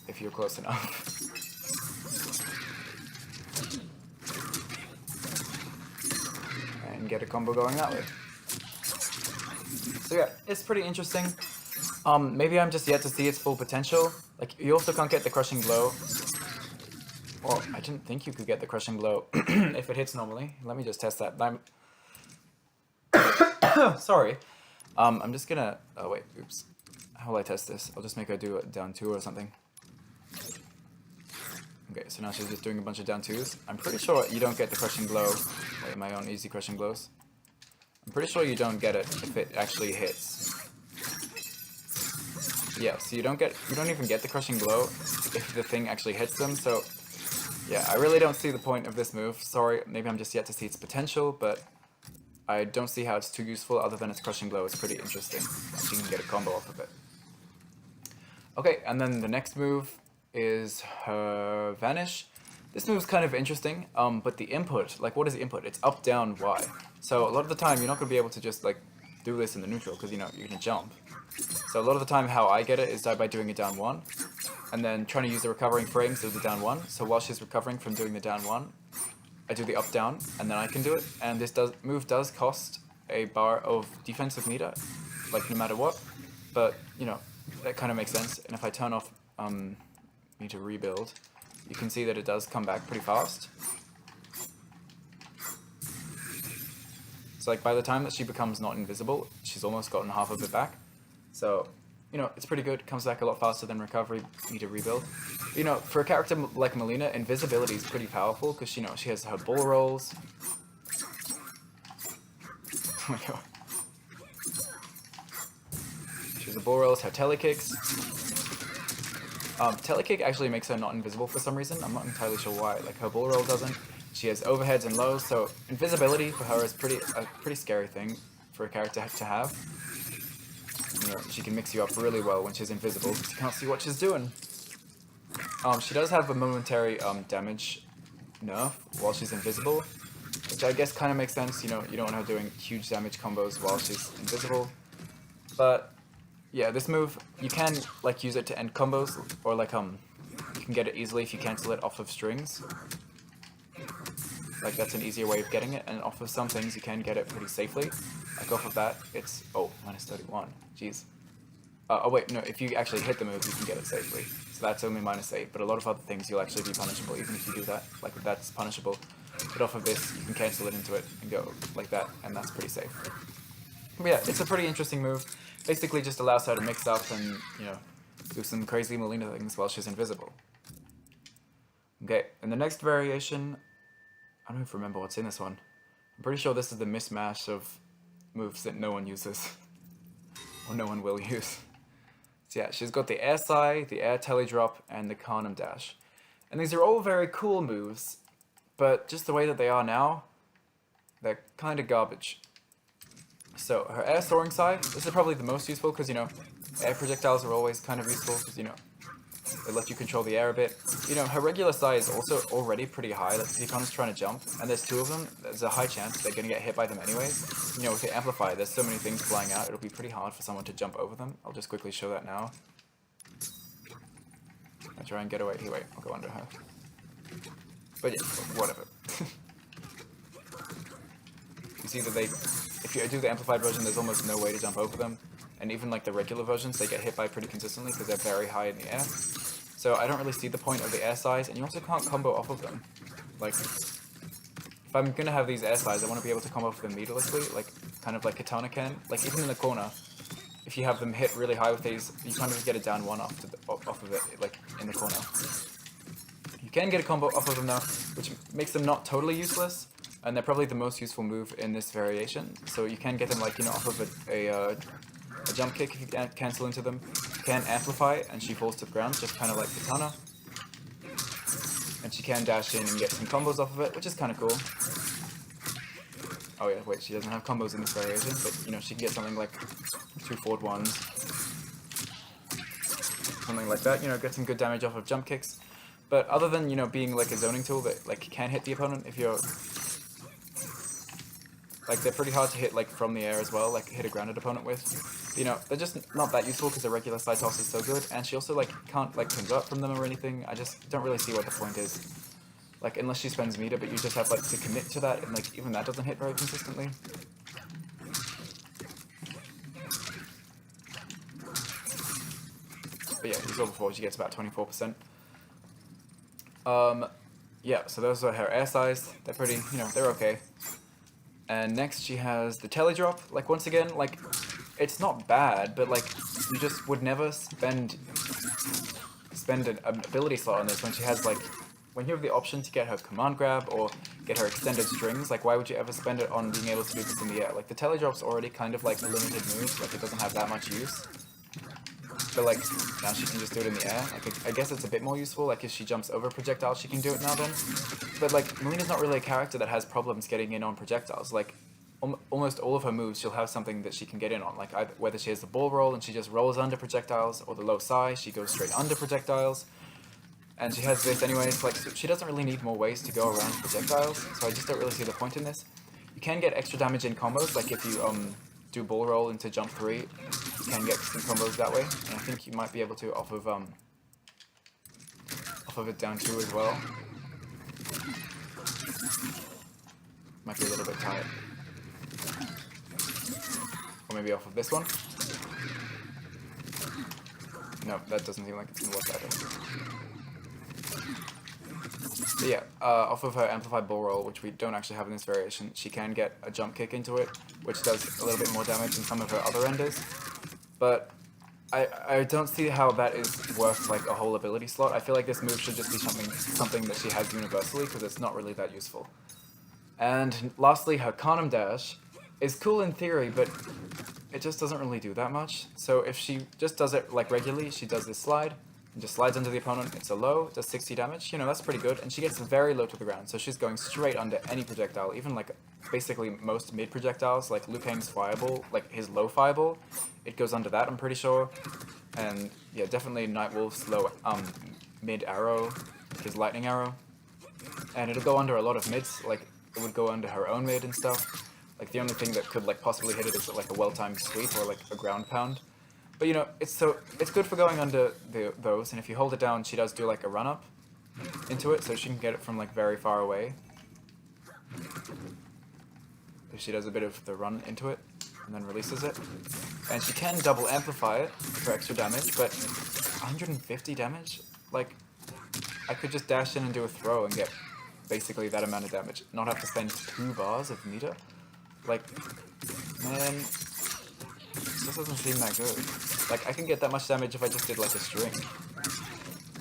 if you're close enough. And get a combo going that way. So yeah, it's pretty interesting. Maybe I'm just yet to see its full potential. Like, you also can't get the crushing blow. Well, I didn't think you could get the crushing blow if it hits normally. Let me just test that. Sorry. I'm just gonna... Oh, wait. Oops. How will I test this? I'll just make her do a down 2 or something. Okay, so now she's just doing a bunch of down 2s. I'm pretty sure you don't get the crushing blow. Wait, my own easy crushing blows. I'm pretty sure you don't get it if it actually hits. Yeah, so you don't even get the crushing blow if the thing actually hits them, so yeah, I really don't see the point of this move. Sorry, maybe I'm just yet to see its potential, but I don't see how it's too useful other than its crushing blow is pretty interesting. You can get a combo off of it. Okay, and then the next move is her Vanish. This move's kind of interesting, but the input, like what is the input? It's up, down, Y. So a lot of the time you're not going to be able to just like do this in the neutral because, you know, you're going to jump. So a lot of the time how I get it is by doing a down 1, and then trying to use the recovering frames to do the down 1. So while she's recovering from doing the down 1, I do the up down, and then I can do it. And this move does cost a bar of defensive meter, like no matter what. But, you know, that kind of makes sense. And if I turn off need to rebuild, you can see that it does come back pretty fast. So like by the time that she becomes not invisible, she's almost gotten half of it back. So, you know, it's pretty good. It comes back a lot faster than recovery. Need to rebuild. You know, for a character like Mileena, invisibility is pretty powerful because, you know, she has her bull rolls. Oh my god. She has the bull rolls, her telekicks. Telekick actually makes her not invisible for some reason. I'm not entirely sure why. Like her bull roll doesn't. She has overheads and lows, so invisibility for her is a pretty scary thing for a character to have. You know, she can mix you up really well when she's invisible because you can't see what she's doing. She does have a momentary damage nerf while she's invisible, which I guess kind of makes sense. You know, you don't want her doing huge damage combos while she's invisible. But yeah, this move, you can like use it to end combos, or like you can get it easily if you cancel it off of strings. Like that's an easier way of getting it, and off of some things you can get it pretty safely. Like off of that, it's minus 31. Jeez. Oh wait, no. If you actually hit the move, you can get it safely. So that's only minus 8. But a lot of other things you'll actually be punishable, even if you do that. Like that's punishable. But off of this, you can cancel it into it and go like that, and that's pretty safe. But yeah, it's a pretty interesting move. Basically, just allows her to mix up and, you know, do some crazy Mileena things while she's invisible. Okay, and the next variation, I don't even remember what's in this one. I'm pretty sure this is the mismatch of moves that no one uses. Or no one will use. So yeah, she's got the Air Side, the Air Tele Drop, and the Condom Dash. And these are all very cool moves, but just the way that they are now, they're kind of garbage. So her Air Soaring Side, this is probably the most useful because, you know, air projectiles are always kind of useful because, you know, they let you control the air a bit. You know, her regular side is also already pretty high. Like, if your opponent's trying to jump, and there's two of them, there's a high chance they're going to get hit by them anyways. You know, with the amplifier, there's so many things flying out, it'll be pretty hard for someone to jump over them. I'll just quickly show that now. I'll try and get away. Here, wait, I'll go under her. But yeah, whatever. You see that if you do the amplified version, there's almost no way to jump over them. And even like the regular versions, they get hit by pretty consistently because they're very high in the air. So I don't really see the point of the air size, and you also can't combo off of them. Like, if I'm gonna have these air size, I want to be able to combo off them meterlessly, like kind of like Katana can. Like even in the corner, if you have them hit really high with these, you kind of get a down one off of it, like in the corner. You can get a combo off of them though, which makes them not totally useless, and they're probably the most useful move in this variation. So you can get them like, you know, off of a jump kick if you can cancel into them. You can amplify and she falls to the ground, just kind of like Katana. And she can dash in and get some combos off of it, which is kind of cool. Oh yeah, wait, she doesn't have combos in this variation, but you know, she can get something like 2 forward ones. Something like that, you know, get some good damage off of jump kicks. But other than, you know, being like a zoning tool that like can hit the opponent if you're... Like, they're pretty hard to hit, like, from the air as well, like, hit a grounded opponent with. You know, they're just not that useful because the regular side toss is so good, and she also, like, can't, like, convert from them or anything. I just don't really see what the point is. Like, unless she spends meter, but you just have, like, to commit to that, and, like, even that doesn't hit very consistently. But yeah, you saw before, she gets about 24%. Yeah, so those are her air size. They're pretty, you know, they're okay. And next she has the Tele Drop. Like, once again, like, it's not bad, but like, you just would never spend an ability slot on this when she has like, when you have the option to get her command grab or get her extended strings, like why would you ever spend it on being able to do this in the air? Like the Tele Drop's already kind of like a limited move, like it doesn't have that much use. But like, now she can just do it in the air. Like, I guess it's a bit more useful, like if she jumps over projectiles, she can do it now then. But like, Mileena's not really a character that has problems getting in on projectiles. Like, almost all of her moves, she'll have something that she can get in on. Like, whether she has the bull roll and she just rolls under projectiles, or the low psi, she goes straight under projectiles. And she has this anyways, like, so she doesn't really need more ways to go around projectiles, so I just don't really see the point in this. You can get extra damage in combos, like if you, do bull roll into jump 3, you can get some combos that way, and I think you might be able to off of it down 2 as well. Might be a little bit tight. Or maybe off of this one. No, that doesn't seem like it's gonna work either. But yeah, off of her amplified bull roll, which we don't actually have in this variation, she can get a jump kick into it, which does a little bit more damage than some of her other enders. But I don't see how that is worth like a whole ability slot. I feel like this move should just be something that she has universally, because it's not really that useful. And lastly, her Condom Dash is cool in theory, but it just doesn't really do that much. So if she just does it like regularly, she does this slide, and just slides under the opponent, it's a low, does 60 damage, you know, that's pretty good, and she gets very low to the ground, so she's going straight under any projectile, even like basically most mid projectiles, like Liu Kang's fireball, like his low fireball, it goes under that, I'm pretty sure. And yeah, definitely Nightwolf's low mid arrow, his lightning arrow. And it'll go under a lot of mids, like it would go under her own mid and stuff. Like the only thing that could like possibly hit it is like a well-timed sweep or like a ground pound. But you know, it's good for going under those, and if you hold it down, she does do like a run up into it, so she can get it from like very far away. If she does a bit of the run into it, and then releases it. And she can double amplify it for extra damage, but 150 damage? Like, I could just dash in and do a throw and get basically that amount of damage, not have to spend 2 bars of meter. Like, man, this doesn't seem that good. Like, I can get that much damage if I just did like a string.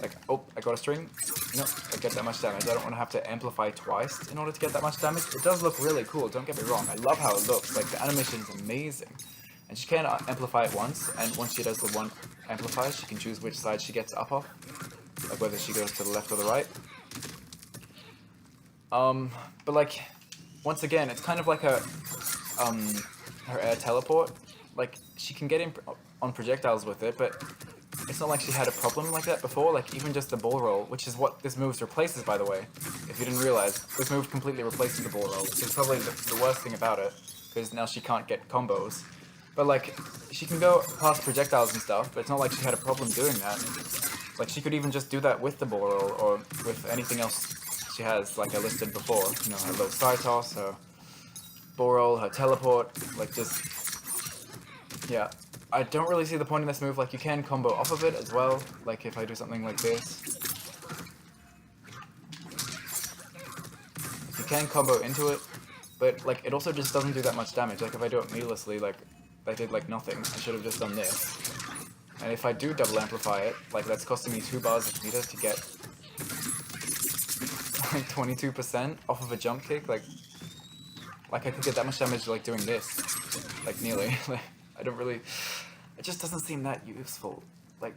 Like, oh, I got a string. No, I get that much damage. I don't want to have to amplify twice in order to get that much damage. It does look really cool, don't get me wrong. I love how it looks. Like, the animation is amazing. And she can amplify it once, and once she does the one amplify, she can choose which side she gets up off. Like, whether she goes to the left or the right. But like, once again, it's kind of like her air teleport. Like, she can get in on projectiles with it, but it's not like she had a problem like that before. Like, even just the bull roll, which is what this move replaces, by the way. If you didn't realize, this move completely replaces the bull roll, which is probably the worst thing about it, because now she can't get combos. But like, she can go past projectiles and stuff, but it's not like she had a problem doing that. Like, she could even just do that with the bull roll, or with anything else she has, like I listed before. You know, her low side toss, her bull roll, her teleport, like just... Yeah, I don't really see the point in this move. Like, you can combo off of it as well, like if I do something like this. You can combo into it, but like, it also just doesn't do that much damage. Like, if I do it meatlessly, like, I did like nothing. I should have just done this. And if I do double amplify it, like, that's costing me 2 bars of meter to get like 22% off of a jump kick. Like I could get that much damage like doing this, like nearly. Like, I don't really, it just doesn't seem that useful. Like,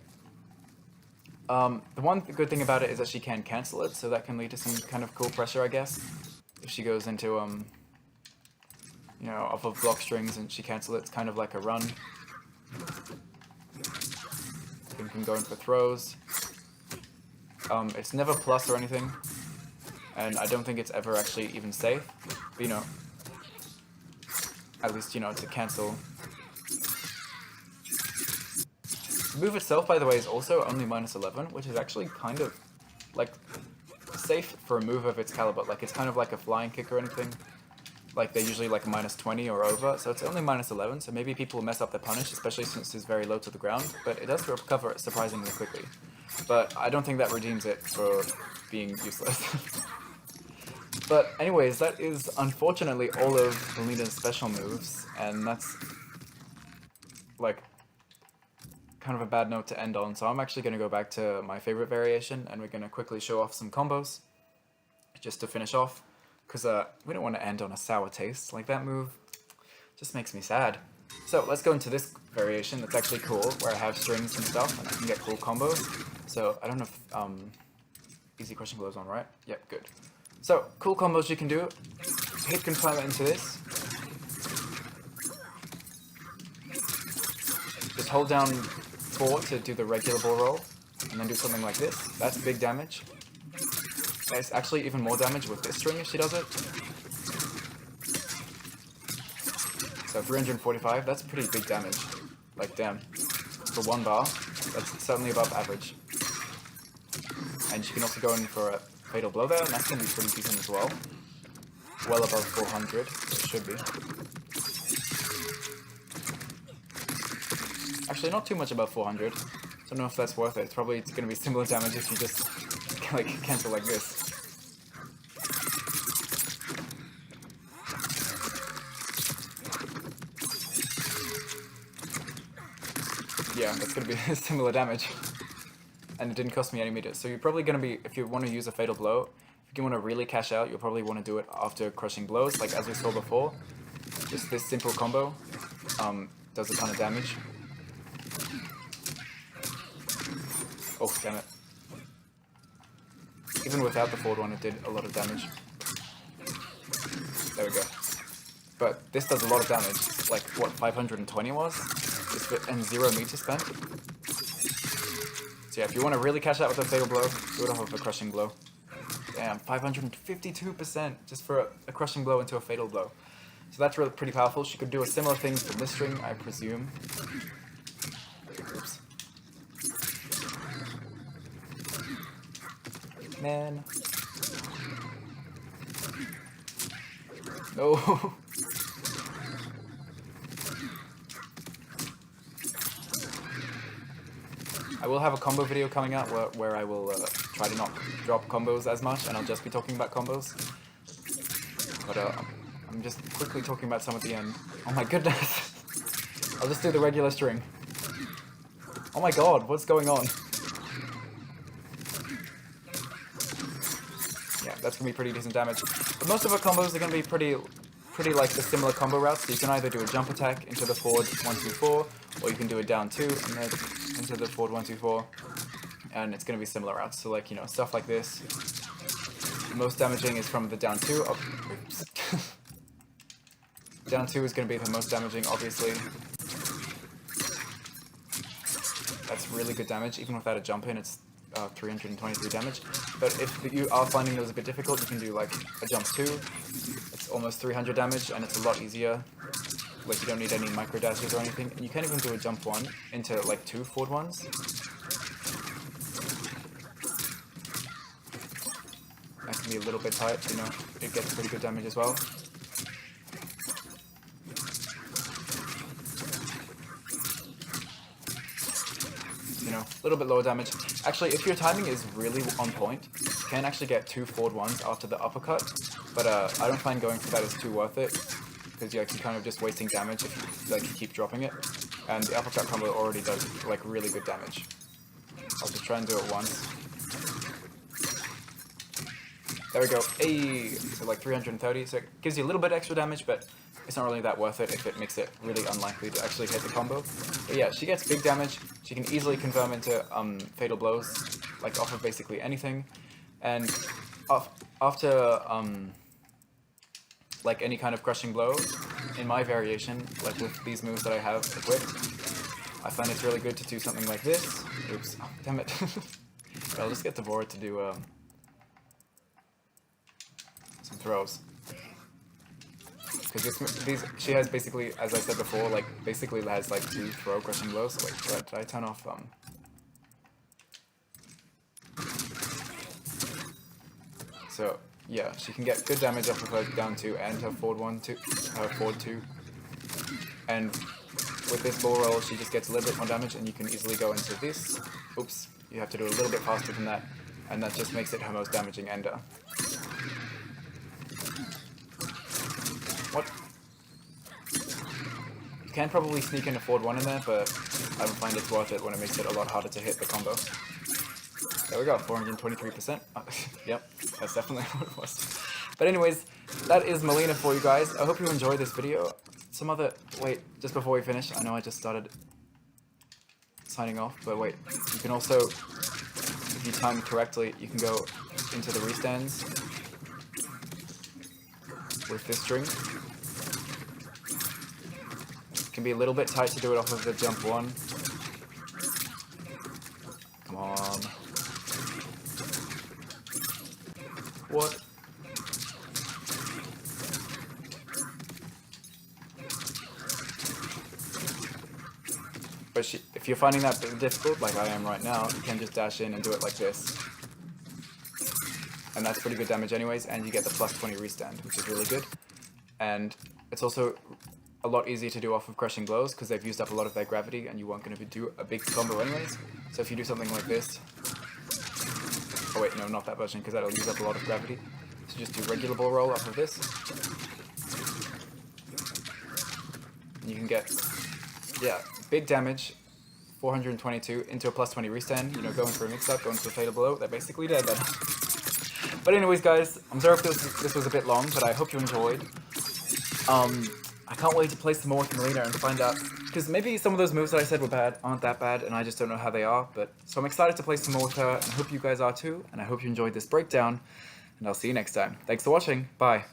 the one good thing about it is that she can cancel it, so that can lead to some kind of cool pressure, I guess. If she goes into, you know, off of block strings and she cancels it, it's kind of like a run. You can go in for throws. It's never plus or anything, and I don't think it's ever actually even safe. But, you know, at least, you know, to cancel. The move itself, by the way, is also only -11, which is actually kind of, like, safe for a move of its caliber. Like, it's kind of like a flying kick or anything. Like, they're usually like -20 or over, so it's only -11, so maybe people mess up their punish, especially since it's very low to the ground, but it does recover it surprisingly quickly. But I don't think that redeems it for being useless. But anyways, that is unfortunately all of Mileena's special moves, and that's like kind of a bad note to end on, so I'm actually going to go back to my favorite variation, and we're going to quickly show off some combos, just to finish off, because we don't want to end on a sour taste. Like, that move just makes me sad. So let's go into this variation that's actually cool, where I have strings and stuff, and I can get cool combos. So I don't know if easy crushing blows on, right? Yep, good. So cool combos you can do. Hit confirm into this. Just hold down 4 to do the regular bull roll, and then do something like this. That's big damage. It's actually even more damage with this string if she does it. So 345, that's pretty big damage. Like, damn. For 1 bar, that's certainly above average. And she can also go in for a fatal blow there, and that's going to be pretty decent as well. Well above 400, it should be. Actually, not too much above 400. Don't know if that's worth it. It's probably going to be similar damage if you just like cancel like this. Yeah, that's going to be similar damage. And it didn't cost me any meters. So you're probably going to be, if you want to use a Fatal Blow, if you want to really cash out, you'll probably want to do it after Crushing Blows, like as we saw before. Just this simple combo does a ton of damage. Oh, damn it. Even without the forward one, it did a lot of damage. There we go. But this does a lot of damage. Like, what, 520 was? And 0 meters spent? So yeah, if you want to really cash out with a Fatal Blow, do it off of a Crushing Blow. Damn, 552% just for a Crushing Blow into a Fatal Blow. So that's really pretty powerful. She could do a similar thing for this string, I presume. Oops. Man. No. I will have a combo video coming out where I will try to not drop combos as much, and I'll just be talking about combos. But I'm just quickly talking about some at the end. Oh my goodness! I'll just do the regular string. Oh my god, what's going on? Yeah, that's gonna be pretty decent damage. But most of our combos are gonna be pretty like the similar combo routes. So you can either do a jump attack into the forward 1-2-4, or you can do a down 2 and then into the forward 1-2-4, and it's gonna be similar routes. So like, you know, stuff like this. The most damaging is from the down 2. Oh, oops. Down 2 is gonna be the most damaging, obviously. That's really good damage. Even without a jump in, it's 323 damage. But if you are finding those a bit difficult, you can do like a jump 2. It's almost 300 damage, and it's a lot easier. Like, you don't need any micro dashes or anything. And you can even do a jump 1 into like 2 forward ones. That can be a little bit tight, you know. It gets pretty good damage as well. You know, a little bit lower damage. Actually, if your timing is really on point, you can actually get 2 forward ones after the uppercut, but I don't find going for that is too worth it, because you're kind of just wasting damage if you keep dropping it, and the uppercut combo already does like really good damage. I'll just try and do it once. There we go. Hey, so like 330, so it gives you a little bit extra damage, but it's not really that worth it if it makes it really unlikely to actually hit the combo. But yeah, she gets big damage. She can easily convert into Fatal Blows, like off of basically anything. And after like any kind of Crushing Blow, in my variation, like with these moves that I have equipped, I find it's really good to do something like this. Oops, oh, damn it. I'll just get Devora to do some throws. Because she has basically, as I said before, like basically has like 2 throw Crushing Blows. So wait, did I turn off So yeah, she can get good damage off of her down 2 and her forward 2. And with this ball roll, she just gets a little bit more damage, and you can easily go into this. Oops, you have to do a little bit faster than that, and that just makes it her most damaging ender. What? You can probably sneak in a forward 1 in there, but I don't find it's worth it when it makes it a lot harder to hit the combo. There we go, 423%. Yep, that's definitely what it was. But anyways, that is Mileena for you guys. I hope you enjoyed this video. Wait, just before we finish, I know I just started signing off, but wait, you can also, if you time correctly, you can go into the restands with this string. It can be a little bit tight to do it off of the jump 1. Come on. What? But if you're finding that difficult, like I am right now, you can just dash in and do it like this. And that's pretty good damage anyways, and you get the +20 restand, which is really good. And it's also a lot easier to do off of Crushing Blows because they've used up a lot of their gravity and you weren't going to do a big combo anyways. So if you do something like this... Oh wait, no, not that version because that'll use up a lot of gravity. So just do regular ball roll off of this. And you can get, yeah, big damage, 422 into a plus 20 restand, you know, going for a mix-up, going for a fatal blow, they're basically dead then. But anyways guys, I'm sorry if this was a bit long, but I hope you enjoyed. I can't wait to play some more with Mileena and find out, because maybe some of those moves that I said were bad aren't that bad, and I just don't know how they are, but so I'm excited to play some more with her, and I hope you guys are too, and I hope you enjoyed this breakdown, and I'll see you next time. Thanks for watching, bye!